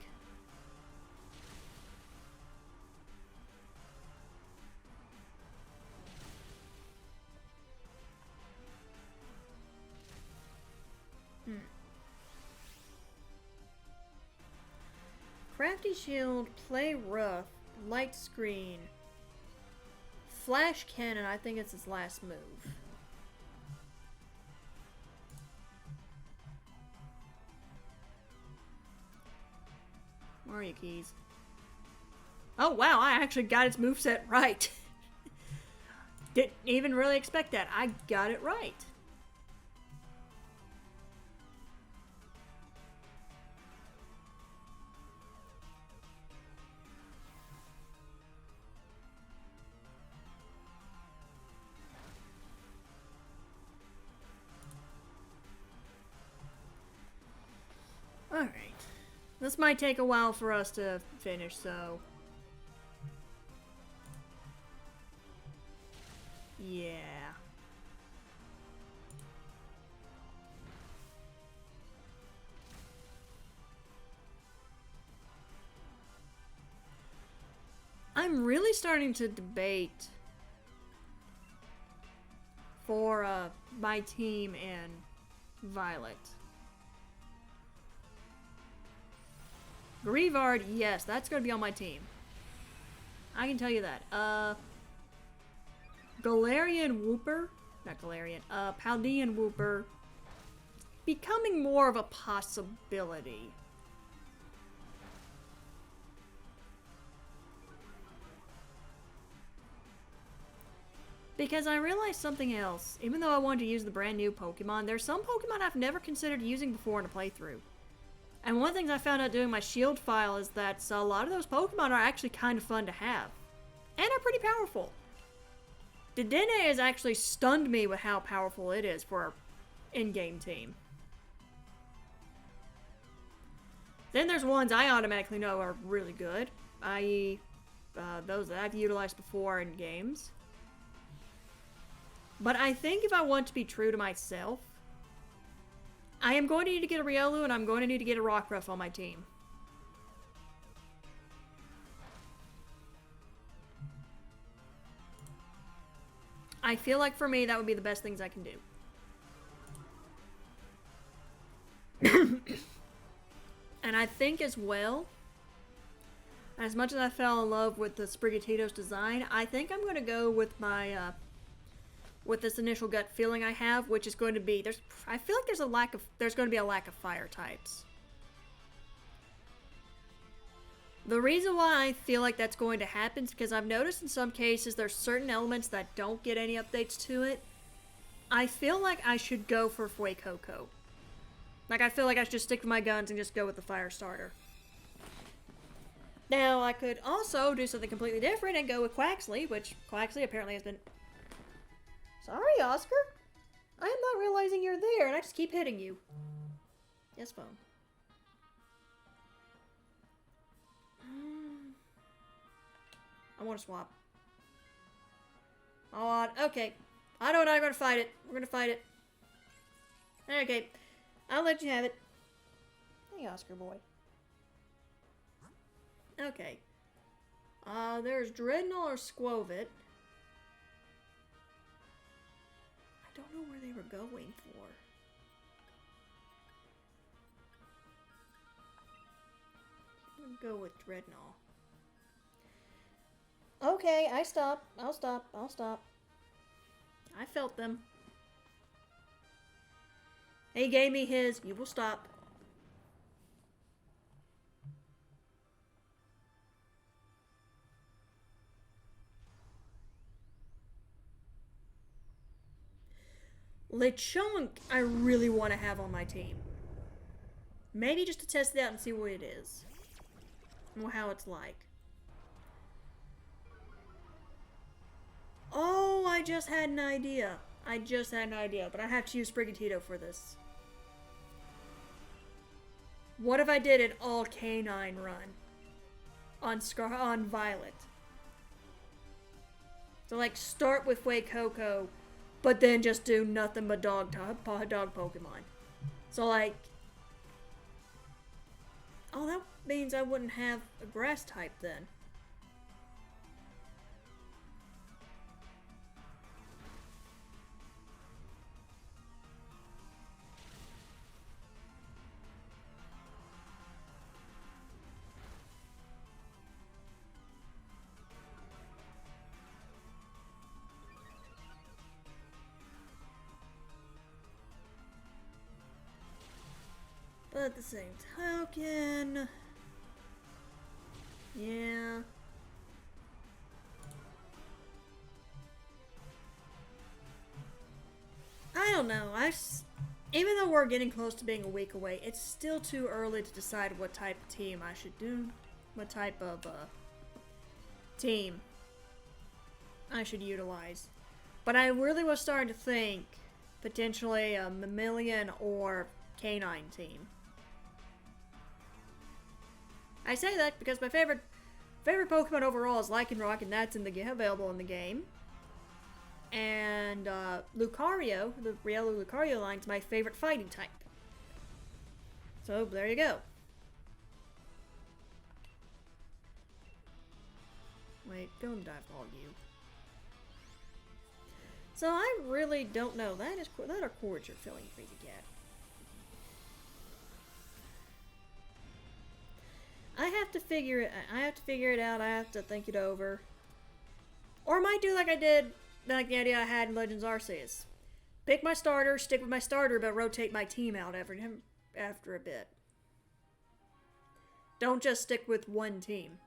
Crafty Shield, Play Rough, Light Screen, Flash Cannon, I think it's his last move. Where are you, Keys? Oh wow, I actually got its moveset right. Didn't even really expect that. I got it right. Alright. This might take a while for us to finish, so... yeah. I'm really starting to debate for my team and Violet. Grievard, yes, that's gonna be on my team. I can tell you that. Galarian Wooper, not Galarian, Paldean Wooper, becoming more of a possibility. Because I realized something else. Even though I wanted to use the brand new Pokemon, there's some Pokemon I've never considered using before in a playthrough. And one of the things I found out doing my shield file is that a lot of those Pokemon are actually kind of fun to have. And are pretty powerful. Dedenne has actually stunned me with how powerful it is for our in-game team. Then there's ones I automatically know are really good, i.e. Those that I've utilized before in games. But I think if I want to be true to myself, I am going to need to get a Riolu and I'm going to need to get a Rockruff on my team. I feel like for me that would be the best things I can do. And I think as well, as much as I fell in love with the Sprigatito's design, I think I'm going to go with my with this initial gut feeling I have, which is going to be I feel like there's going to be a lack of fire types. The reason why I feel like that's going to happen is because I've noticed in some cases there's certain elements that don't get any updates to it. I feel like I should go for Fuecoco. Like, I feel like I should stick to my guns and just go with the fire starter. Now, I could also do something completely different and go with Quaxley, which Quaxley apparently has been... Sorry, Oscar. I am not realizing you're there, and I just keep hitting you. Yes, phone. I want to swap. Oh, okay. I know I'm going to fight it. We're going to fight it. Okay. I'll let you have it. Hey, Oscar boy. Okay. There's Dreadnought or Squovit. I don't know where they were going for. I'm gonna go with Dreadnought. Okay, I'll stop. I felt them. He gave me his, you will stop. Lechonk, I really want to have on my team. Maybe just to test it out and see what it is. And how it's like. Oh, I just had an idea. But I have to use Sprigatito for this. What if I did an all canine run on Violet? So like start with Fuecoco, but then just do nothing but dog Pokemon. So like, oh, that means I wouldn't have a grass type then. But at the same token, yeah. I don't know. Even though we're getting close to being a week away, it's still too early to decide what type of team I should do. What type of team I should utilize. But I really was starting to think potentially a mammalian or canine team. I say that because my favorite Pokemon overall is Lycanroc, and that's available in the game. And Lucario, the Riolu Lucario line, is my favorite fighting type. So there you go. Wait, go and dive all you. So I really don't know. That are chords you're feeling free to get. I have to figure it out. I have to think it over. Or I might do like I did, like the idea I had in Legends Arceus. Pick my starter, stick with my starter, but rotate my team out after a bit. Don't just stick with one team.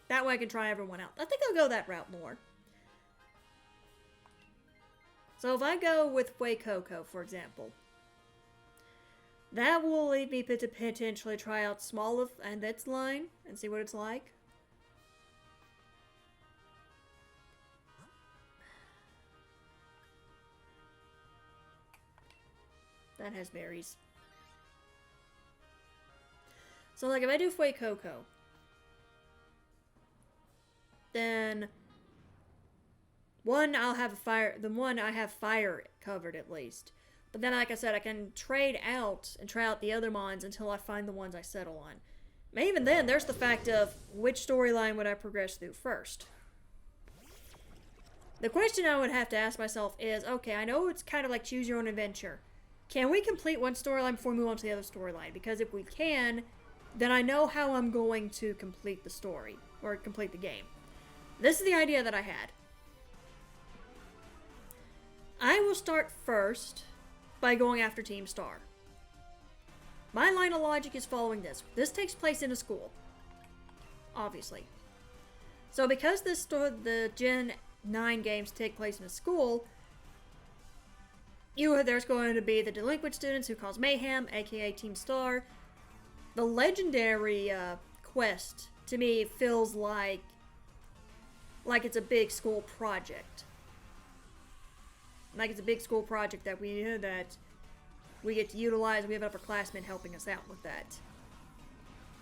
That way I can try everyone out. I think I'll go that route more. So if I go with Way Coco, for example, that will lead me to potentially try out Small and its line and see what it's like. That has berries. So like if I do Fue Coco, then one I'll have a fire. The one I have fire covered at least. But then, like I said, I can trade out and try out the other mons until I find the ones I settle on. But even then, there's the fact of which storyline would I progress through first. The question I would have to ask myself is, okay, I know it's kind of like choose your own adventure. Can we complete one storyline before we move on to the other storyline? Because if we can, then I know how I'm going to complete the story, or complete the game. This is the idea that I had. I will start first by going after Team Star. My line of logic is following this. This takes place in a school, obviously. So because the Gen 9 games take place in a school, there's going to be the delinquent students who cause mayhem, aka Team Star. The legendary quest, to me, feels like it's a big school project. Like it's a big school project that we get to utilize. We have upperclassmen helping us out with that.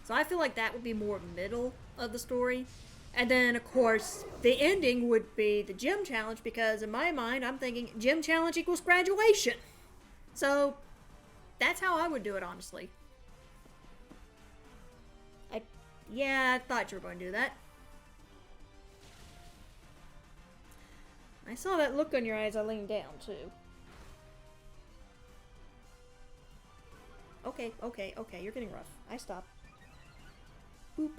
So I feel like that would be more middle of the story. And then, of course, the ending would be the gym challenge, because in my mind, I'm thinking gym challenge equals graduation. So that's how I would do it, honestly. I thought you were going to do that. I saw that look on your eyes. I leaned down, too. Okay. You're getting rough. I stop. Boop.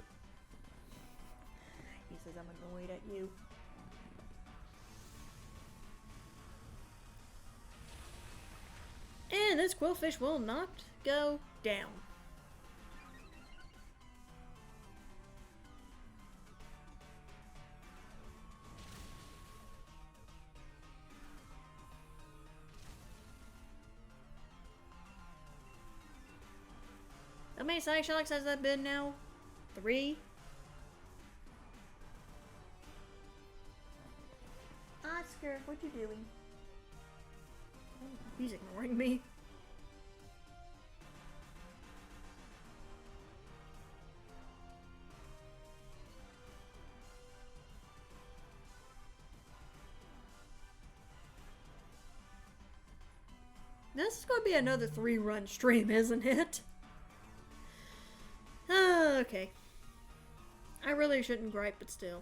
He says I'm annoyed at you. And this quillfish will not go down. How many side sharks has that been now? 3? Oscar, what you doing? He's ignoring me. This is going to be another 3-run stream, isn't it? Okay. I really shouldn't gripe, but still.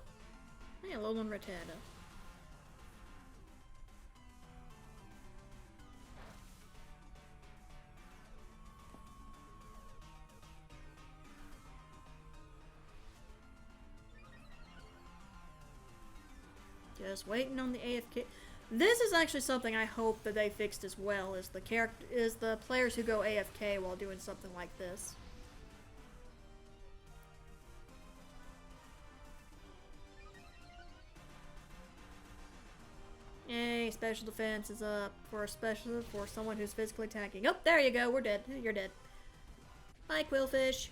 Hey, hello on Rattata. Just waiting on the AFK. This is actually something I hope that they fixed as well, is the players who go AFK while doing something like this. Yay, special defense is up for someone who's physically attacking. Oh, there you go, we're dead. You're dead. Bye, quillfish.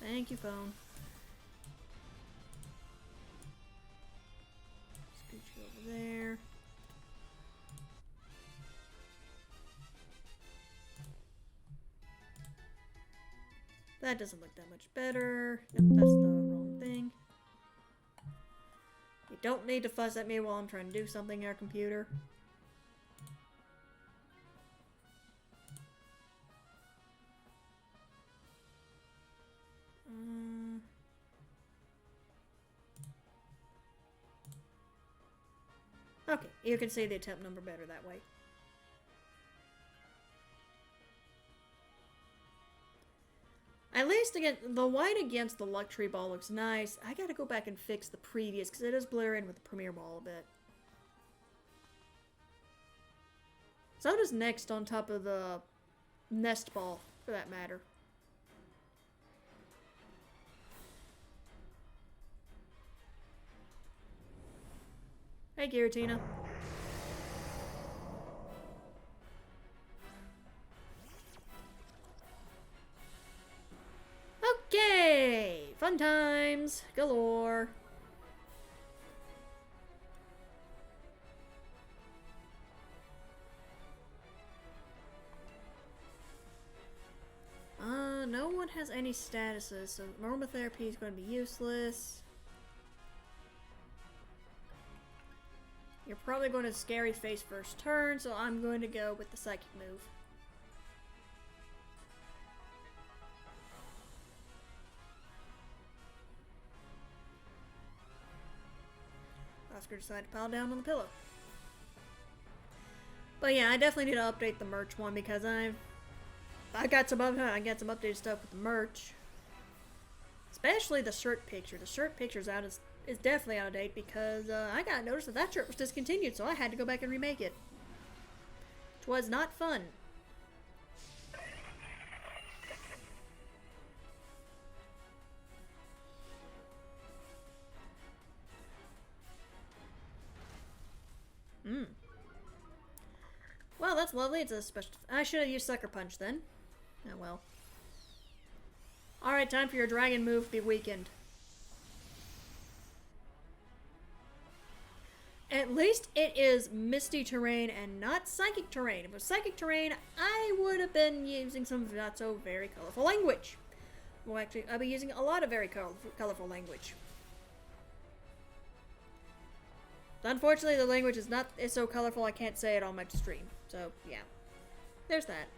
Thank you, phone. Scoot you over there. That doesn't look that much better. Yep, that's the wrong thing. You don't need to fuss at me while I'm trying to do something in our computer. Okay, you can see the attempt number better that way. At least again, the white against the luxury ball looks nice. I gotta go back and fix the previous, because it is blurring with the premier ball a bit. So does next on top of the nest ball, for that matter. Hey, Giratina. Okay! Fun times galore. No one has any statuses, so aromatherapy is going to be useless. You're probably going to scary face first turn, so I'm going to go with the psychic move. Oscar decided to pile down on the pillow. But yeah, I definitely need to update the merch one because I got some updated stuff with the merch. Especially the shirt picture. The shirt picture's out is definitely out of date because I got notice that shirt was discontinued, so I had to go back and remake it. Which was not fun. Well, that's lovely. It's a special. I should have used Sucker Punch then. Oh well. Alright, time for your dragon move to be weakened. At least it is misty terrain and not psychic terrain. If it was psychic terrain, I would have been using some not so very colorful language. Well, actually, I'll be using a lot of very colorful language. Unfortunately, the language is so colorful I can't say it on my stream. So, yeah. There's that.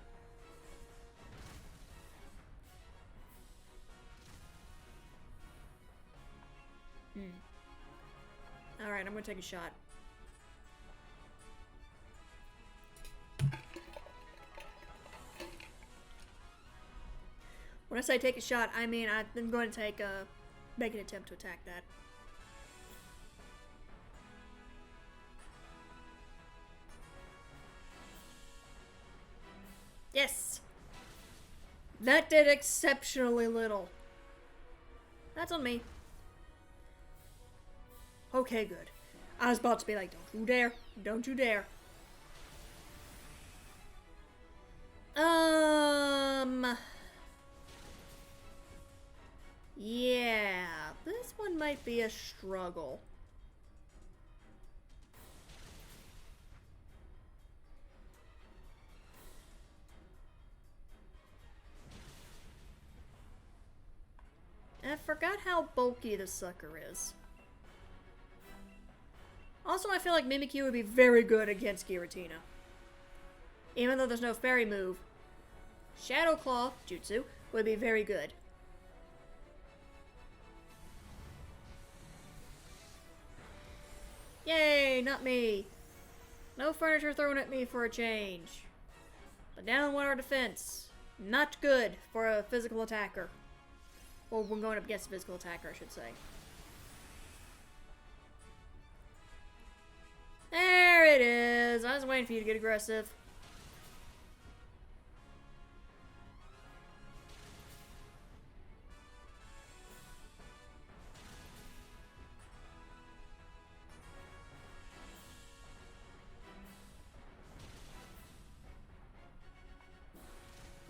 Alright, I'm gonna take a shot. When I say take a shot, I mean I'm going to make an attempt to attack that. Yes! That did exceptionally little. That's on me. Okay, good. I was about to be like, don't you dare. Don't you dare. Yeah, this one might be a struggle. I forgot how bulky the sucker is. Also, I feel like Mimikyu would be very good against Giratina. Even though there's no fairy move, Shadow Claw Jutsu would be very good. Yay, not me. No furniture thrown at me for a change. But down one our defense. Not good for a physical attacker. Or when going up against a physical attacker, I should say. There it is. I was waiting for you to get aggressive.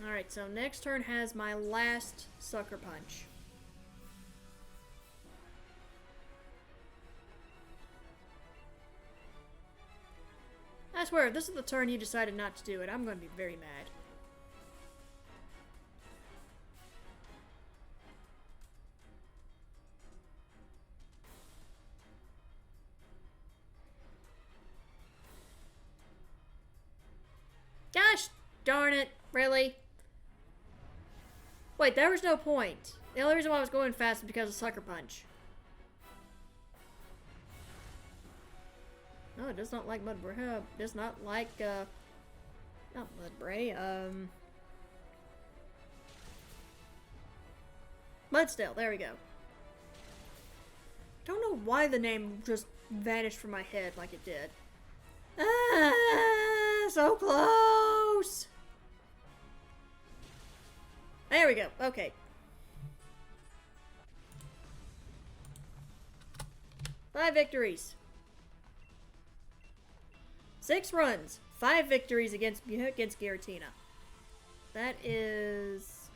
Alright, so next turn has my last Sucker Punch. I swear, if this is the turn you decided not to do it, I'm going to be very mad. Gosh darn it, really? Wait, there was no point. The only reason why I was going fast is because of Sucker Punch. No, it does not like Mudbray. Does not like, not Mudbray, Mudstill, there we go. Don't know why the name just vanished from my head like it did. Ah, so close! There we go. Okay. Five victories. 6 runs. 5 victories against Giratina. That is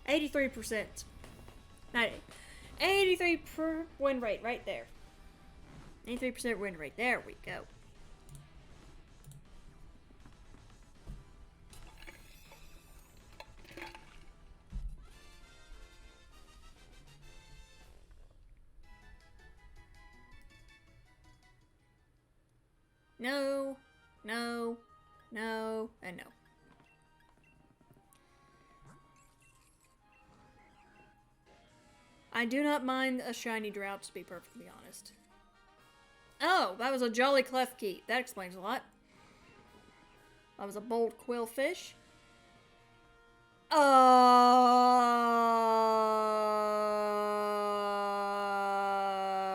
83%. 83 per win rate right there. 83% win rate. There we go. No, no, no, and no. I do not mind a shiny drought, to be perfectly honest. Oh, that was a Jolly Clef key. That explains a lot. That was a bold quillfish.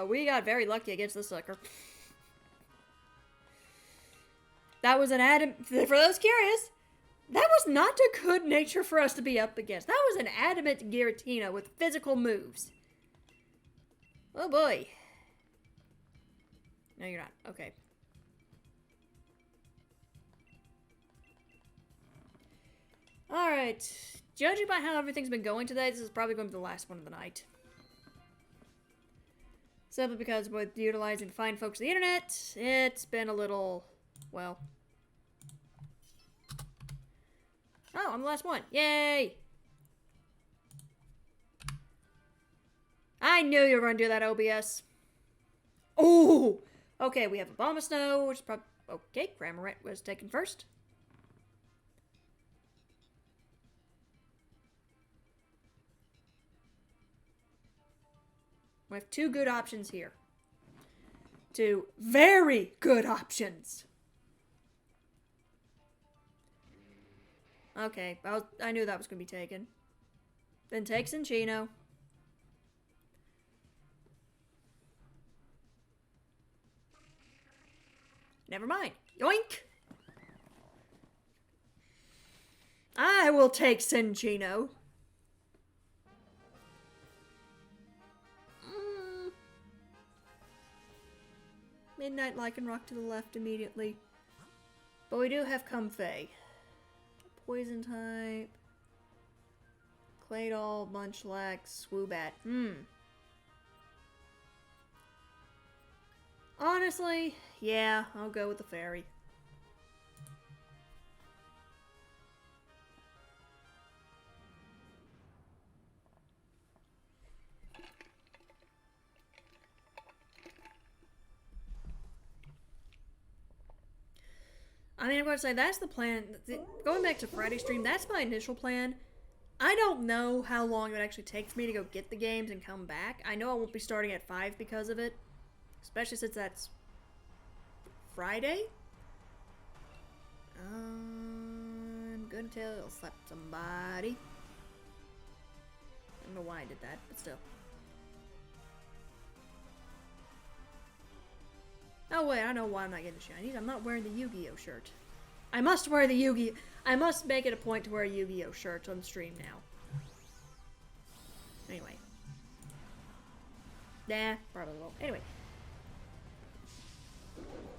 We got very lucky against this sucker. That was an adamant, for those curious, that was not a good nature for us to be up against. That was an adamant Giratina with physical moves. Oh boy. No, you're not. Okay. Alright. Judging by how everything's been going today, this is probably going to be the last one of the night. Simply because with utilizing fine folks of the internet, it's been a little, well... Oh, I'm the last one. Yay! I knew you were going to do that, OBS. Oh! Okay, we have a bomb of snow, which is probably... Okay, Cramorant was taken first. We have 2 good options here. 2 very good options. Okay, I knew that was going to be taken. Then take Cinccino. Never mind. Yoink! I will take Cinccino. Midnight Lycanroc to the left immediately. But we do have Comfey. Poison type. Claydol, Munchlax, Swoobat. Honestly, yeah, I'll go with the fairy. I mean, I'm going to say that's the plan. Going back to Friday's stream, that's my initial plan. I don't know how long it would actually take for me to go get the games and come back. I know I won't be starting at 5 because of it. Especially since that's Friday. I'm gonna slap somebody. I don't know why I did that, but still. Oh wait, I know why I'm not getting shinies. I'm not wearing the Yu-Gi-Oh shirt. I must wear the Yu-Gi-Oh! I must make it a point to wear a Yu-Gi-Oh shirt on stream now. Anyway. Nah, probably won't. Anyway.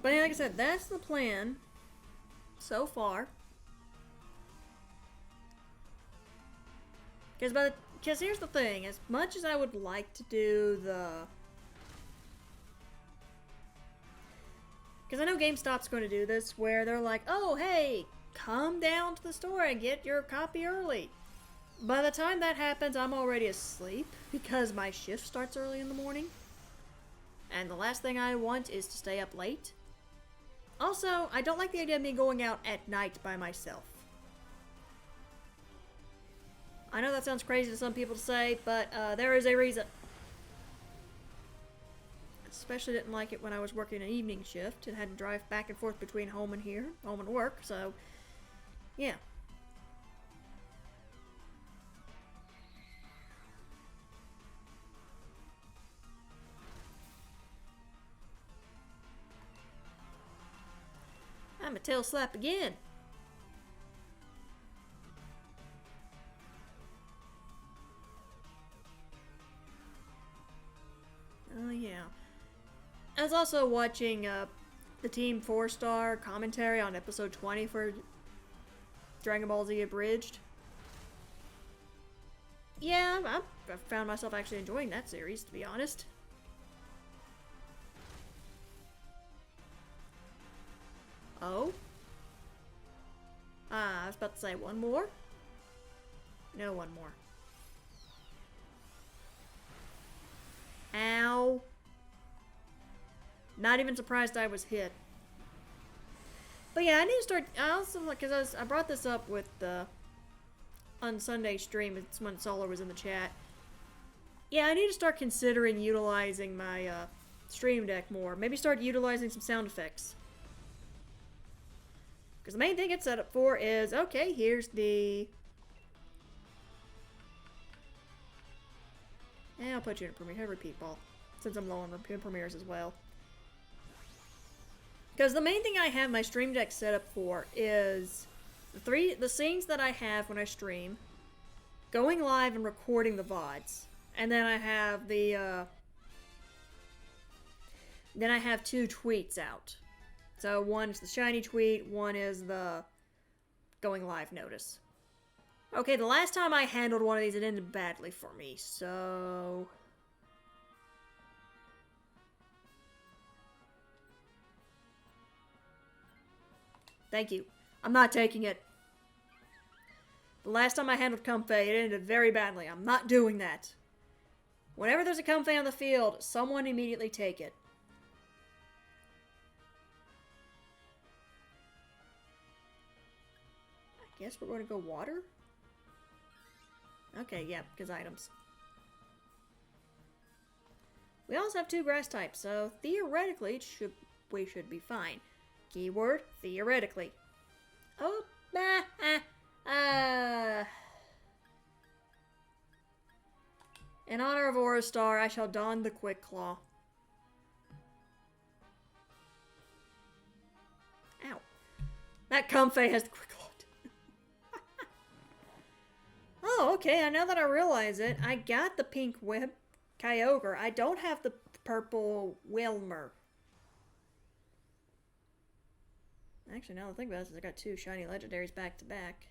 But like I said, that's the plan so far. Because here's the thing, as much as I would like to do the... Because I know GameStop's going to do this, where they're like, oh, hey, come down to the store and get your copy early. By the time that happens, I'm already asleep, because my shift starts early in the morning. And the last thing I want is to stay up late. Also, I don't like the idea of me going out at night by myself. I know that sounds crazy to some people to say, but there is a reason. Especially didn't like it when I was working an evening shift and had to drive back and forth between home and here, home and work, so yeah. I'm a tail slap again. Oh, yeah. I was also watching the Team 4-Star commentary on episode 20 for Dragon Ball Z Abridged. Yeah, I found myself actually enjoying that series, to be honest. Oh? I was about to say one more. No, one more. Ow. Not even surprised I was hit. But yeah, I need to start. I also, because I brought this up with on Sunday stream. It's when Solar was in the chat. Yeah, I need to start considering utilizing my stream deck more. Maybe start utilizing some sound effects. Because the main thing it's set up for is, okay, here's the... And I'll put you in a repeat ball, since I'm low on premieres as well. Because the main thing I have my stream deck set up for is the scenes that I have when I stream, going live and recording the VODs, and then I have the then I have 2 tweets out. So one is the shiny tweet, one is the going live notice. Okay, the last time I handled one of these, it ended badly for me, so... Thank you. I'm not taking it. The last time I handled Comfey, it ended very badly. I'm not doing that. Whenever there's a Comfey on the field, someone immediately take it. I guess we're going to go water? Okay, yeah, because items. We also have 2 grass types, so theoretically we should be fine. Keyword, theoretically. Oh, in honor of Aura Star, I shall don the Quick Claw. Ow. That Comfey has the Quick Claw. Oh, okay, now that I realize it, I got the pink whip Kyogre. I don't have the purple Wilmer. Actually, now that I think about it, I got 2 shiny legendaries back to back.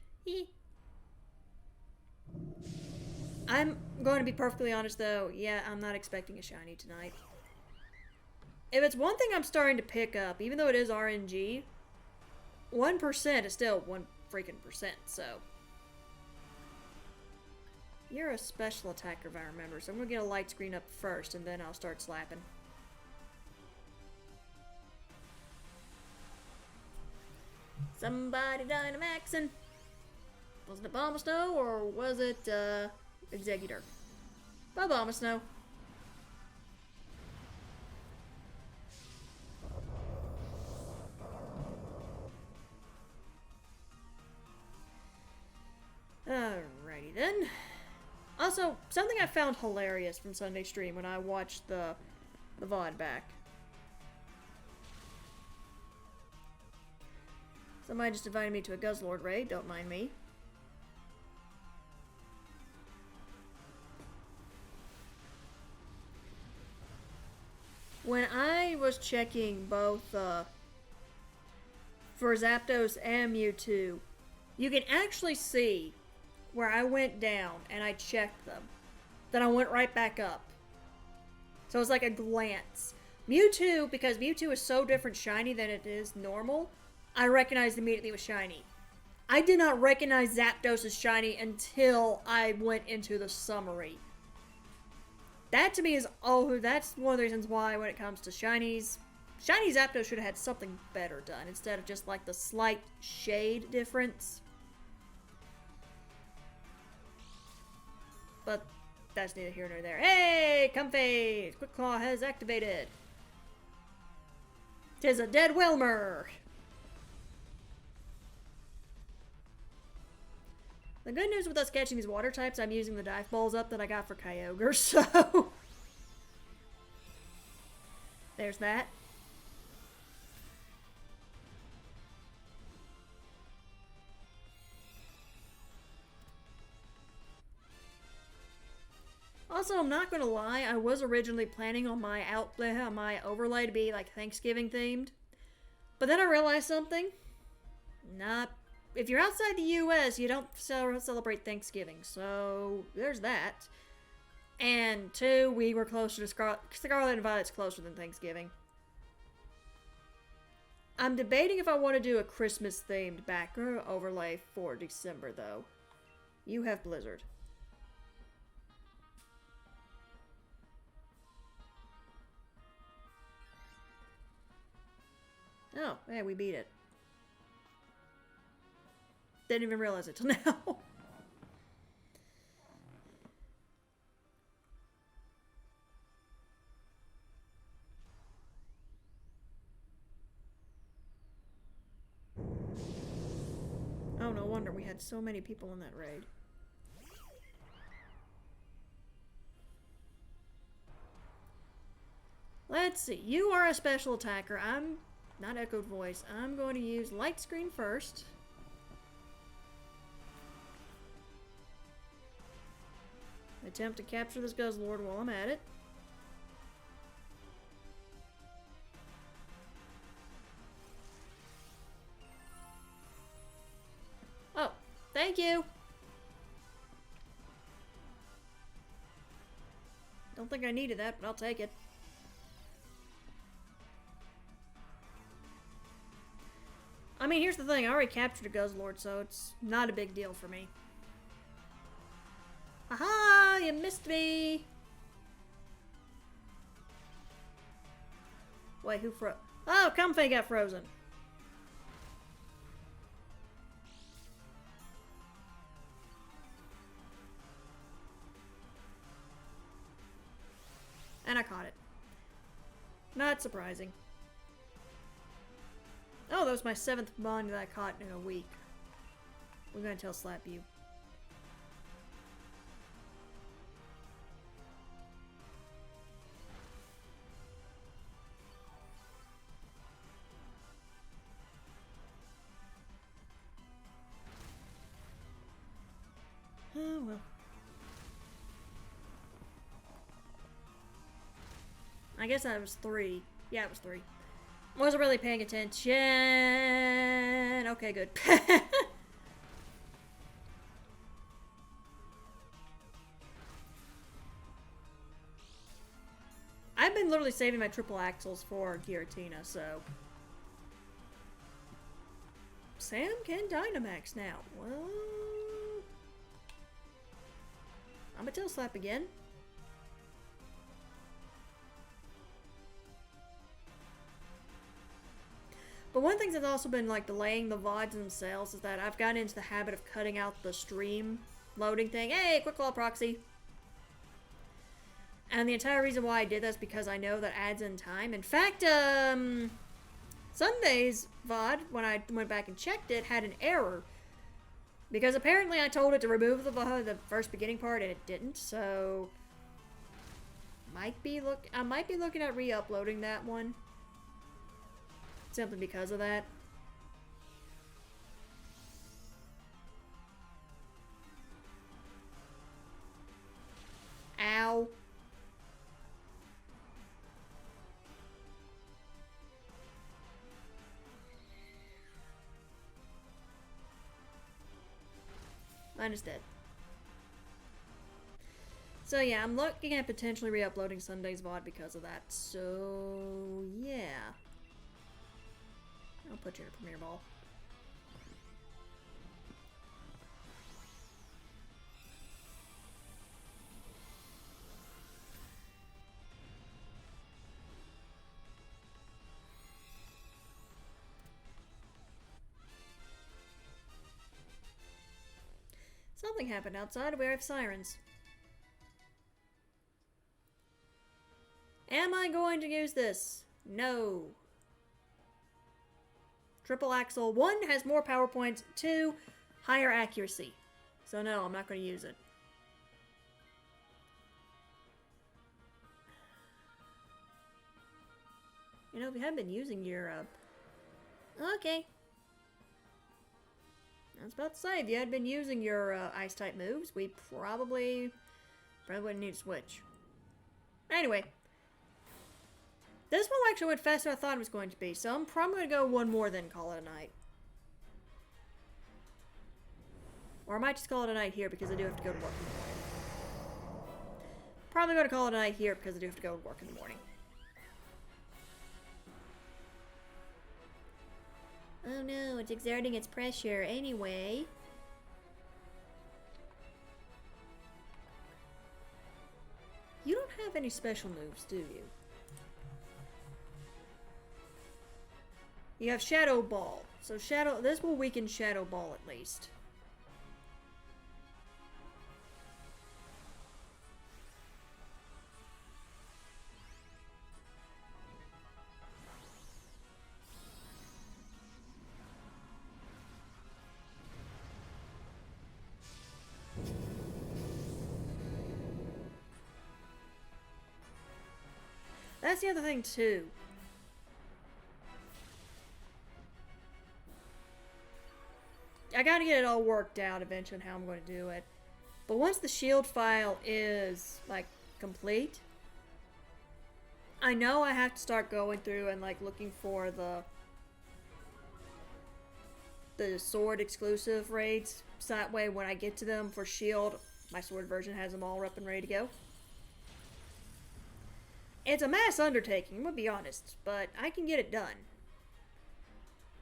I'm going to be perfectly honest though, yeah, I'm not expecting a shiny tonight. If it's one thing I'm starting to pick up, even though it is RNG, 1% is still 1 freaking percent, so... You're a special attacker if I remember, so I'm gonna get a light screen up first and then I'll start slapping. Somebody Dynamaxing. Was it Abomasnow or was it Executor? Abomasnow. Alrighty then. Also, something I found hilarious from Sunday stream when I watched the VOD back. Somebody just invited me to a Guzzlord raid, don't mind me. When I was checking both for Zapdos and Mewtwo, you can actually see where I went down and I checked them. Then I went right back up. So it's like a glance. Mewtwo, because Mewtwo is so different shiny than it is normal, I recognized immediately it was shiny. I did not recognize Zapdos as shiny until I went into the summary. That to me is that's one of the reasons why when it comes to shinies, shiny Zapdos should have had something better done instead of just like the slight shade difference. But that's neither here nor there. Hey, Comfey! Quick Claw has activated. 'Tis a dead Wilmer. The good news with us catching these water types, I'm using the dive balls up that I got for Kyogre, so... There's that. Also, I'm not gonna lie, I was originally planning on my my overlay to be like Thanksgiving themed. But then I realized something. Not if you're outside the US, you don't celebrate Thanksgiving. So there's that. And two, we were closer to Scarlet and Violet's closer than Thanksgiving. I'm debating if I want to do a Christmas themed backer overlay for December though. You have Blizzard. Oh, hey, we beat it. Didn't even realize it till now. Oh, no wonder we had so many people in that raid. Let's see. You are a special attacker. I'm not echoed voice. I'm going to use light screen first. Attempt to capture this Guzzlord while I'm at it. Oh, thank you. Don't think I needed that, but I'll take it. I mean, here's the thing. I already captured a Guzzlord, so it's not a big deal for me. Aha! You missed me! Wait, who froze? Oh, Comfey got frozen. And I caught it. Not surprising. Oh, that was my 7th bond that I caught in a week. We're gonna tell Slap you. Oh, well. I guess that was 3. Yeah, it was 3. Wasn't really paying attention. Okay, good. I've been literally saving my triple axles for Giratina, so... Sam can Dynamax now. Well... I'm gonna tail slap again. But one thing that's also been like delaying the VODs themselves is that I've gotten into the habit of cutting out the stream loading thing. Hey, quick claw proxy. And the entire reason why I did that is because I know that adds in time. In fact, Sunday's VOD, when I went back and checked it, had an error. Because apparently I told it to remove the first beginning part and it didn't, so... I might be looking at re-uploading that one. Simply because of that. Ow. Mine is dead. So yeah, I'm looking at potentially re-uploading Sunday's VOD because of that. So yeah. I'll put you in a Premier Ball. Something happened outside. We have sirens. Am I going to use this? No. Triple Axle. 1 has more power points. 2, higher accuracy. So no, I'm not going to use it. You know, if you haven't been using your, Okay. I was about to say, if you had been using your Ice-type moves, we probably Probably wouldn't need to switch. Anyway. This one actually went faster than I thought it was going to be, so I'm probably going to go one more then call it a night. Or I might just call it a night here because I do have to go to work in the morning. Probably going to call it a night here because I do have to go to work in the morning. Oh no, it's exerting its pressure anyway. You don't have any special moves, do you? You have Shadow Ball. So this will weaken Shadow Ball at least. That's the other thing too. I gotta get it all worked out eventually how I'm going to do it. But once the shield file is, like, complete, I know I have to start going through and, like, looking for the sword exclusive raids. So that way when I get to them for shield, my sword version has them all up and ready to go. It's a mass undertaking, I'm gonna be honest, but I can get it done.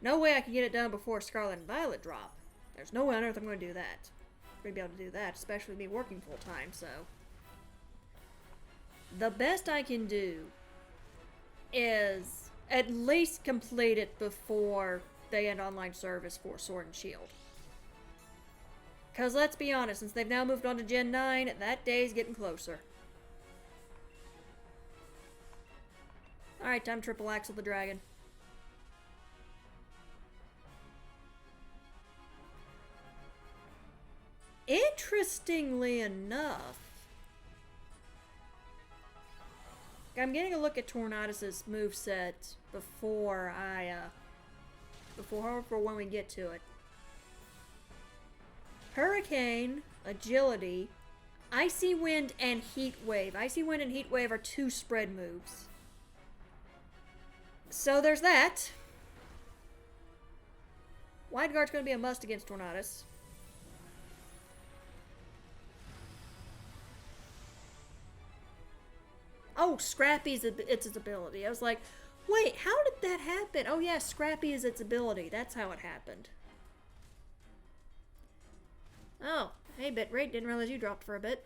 No way I can get it done before Scarlet and Violet drop. There's no way on earth I'm going to do that. I'm going to be able to do that, especially with me working full time, so. The best I can do is at least complete it before they end online service for Sword and Shield. Because let's be honest, since they've now moved on to Gen 9, that day's getting closer. Alright, time to triple axle the dragon. Interestingly enough, I'm getting a look at Tornadus' moveset before when we get to it. Hurricane, Agility, Icy Wind, and Heat Wave. Icy Wind and Heat Wave are 2 spread moves. So there's that. Wide Guard's going to be a must against Tornadus. Oh, Scrappy's its ability. I was like, wait, how did that happen? Oh yeah, Scrappy is its ability. That's how it happened. Oh, hey Bitrate, didn't realize you dropped for a bit.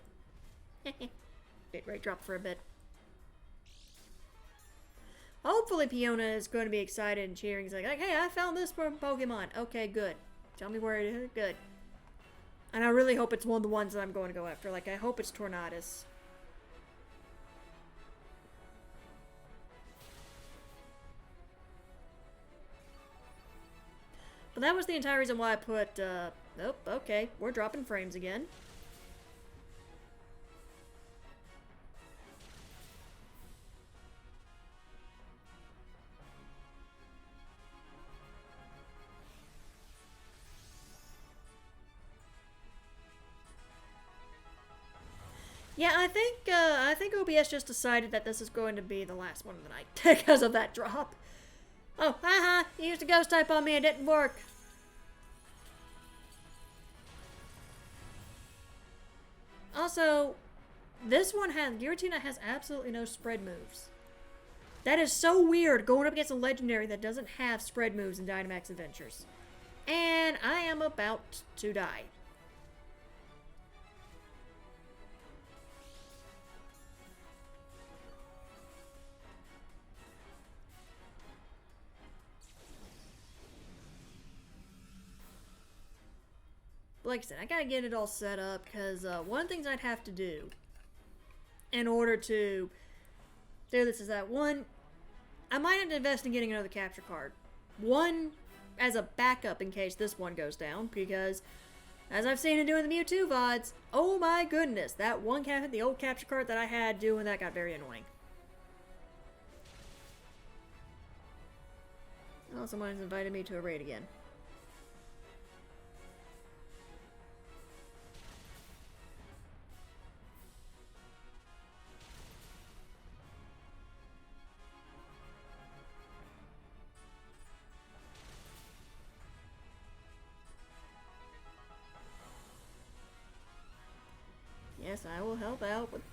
Bitrate dropped for a bit. Hopefully Fiona is going to be excited and cheering. He's like, hey, I found this from Pokemon. Okay, good. Tell me where it is. Good. And I really hope it's one of the ones that I'm going to go after. Like, I hope it's Tornadus. But that was the entire reason why I put, oh, okay, we're dropping frames again. Yeah, I think OBS just decided that this is going to be the last one of the night because of that drop. Oh, haha, you used a ghost type on me, it didn't work. Also, this one Giratina has absolutely no spread moves. That is so weird going up against a legendary that doesn't have spread moves in Dynamax Adventures. And I am about to die. Like I said, I gotta get it all set up because one of the things I'd have to do in order to do this is that one, I might have to invest in getting another capture card. One, as a backup in case this one goes down, because as I've seen it doing the Mewtwo VODs, oh my goodness, that the old capture card that I had doing that got very annoying. Oh, someone's invited me to a raid again.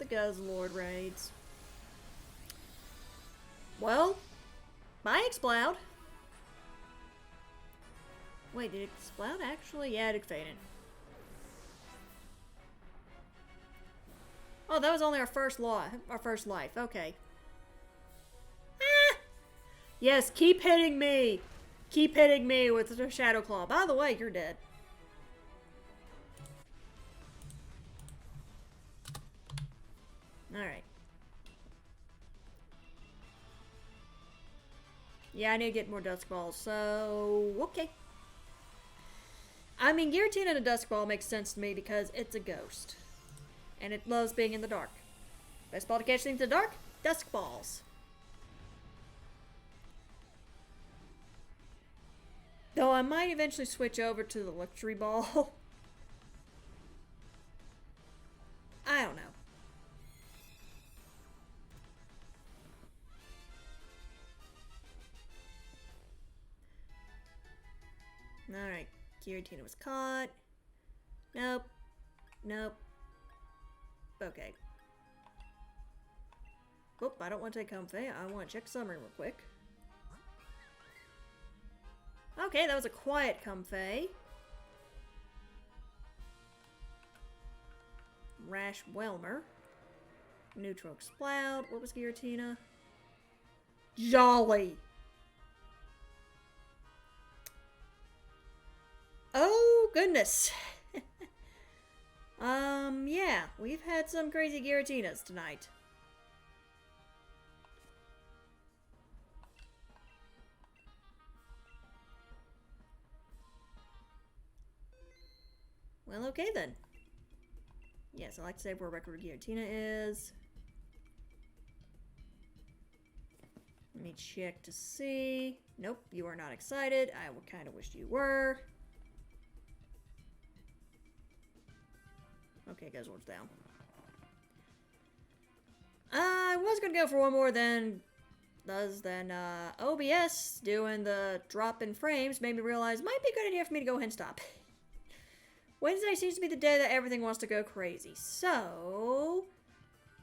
the Guzzlord raids. Well, bye Exploud. Wait, did Exploud actually? Yeah, it faded. Oh, that was only our first life. Okay. Ah! Yes, keep hitting me. Keep hitting me with the Shadow Claw. By the way, you're dead. Alright. Yeah, I need to get more Dusk Balls, so... okay. I mean, Giratina and a Dusk Ball makes sense to me because it's a ghost. And it loves being in the dark. Best ball to catch things in the dark? Dusk Balls. Though I might eventually switch over to the Luxury Ball. I don't know. Alright, Giratina was caught. Nope. Nope. Okay. Oop, I don't want to take Comfey. I want to check summary real quick. Okay, that was a quiet Comfey. Rash Whelmer. Neutral Exploud. What was Giratina? Jolly! Oh, goodness. Yeah, we've had some crazy Giratinas tonight. Well, okay then. Yes, I like to say where record Giratina is. Let me check to see. Nope, you are not excited. I would kind of wish you were. Okay, Guzzlord's down. I was gonna go for one more then OBS doing the drop in frames made me realize it might be a good idea for me to go ahead and stop. Wednesday seems to be the day that everything wants to go crazy. So,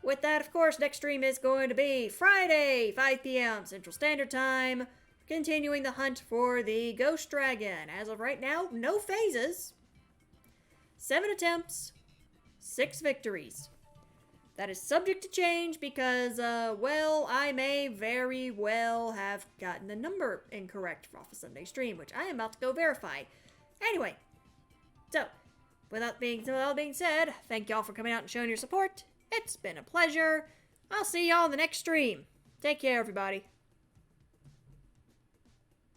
with that, of course, next stream is going to be Friday, 5 p.m. Central Standard Time, continuing the hunt for the Ghost Dragon. As of right now, no phases. 7 attempts, 6 victories. That is subject to change because, well, I may very well have gotten the number incorrect off a Sunday stream, which I am about to go verify. Anyway, so, with all being said, thank y'all for coming out and showing your support. It's been a pleasure. I'll see y'all in the next stream. Take care, everybody.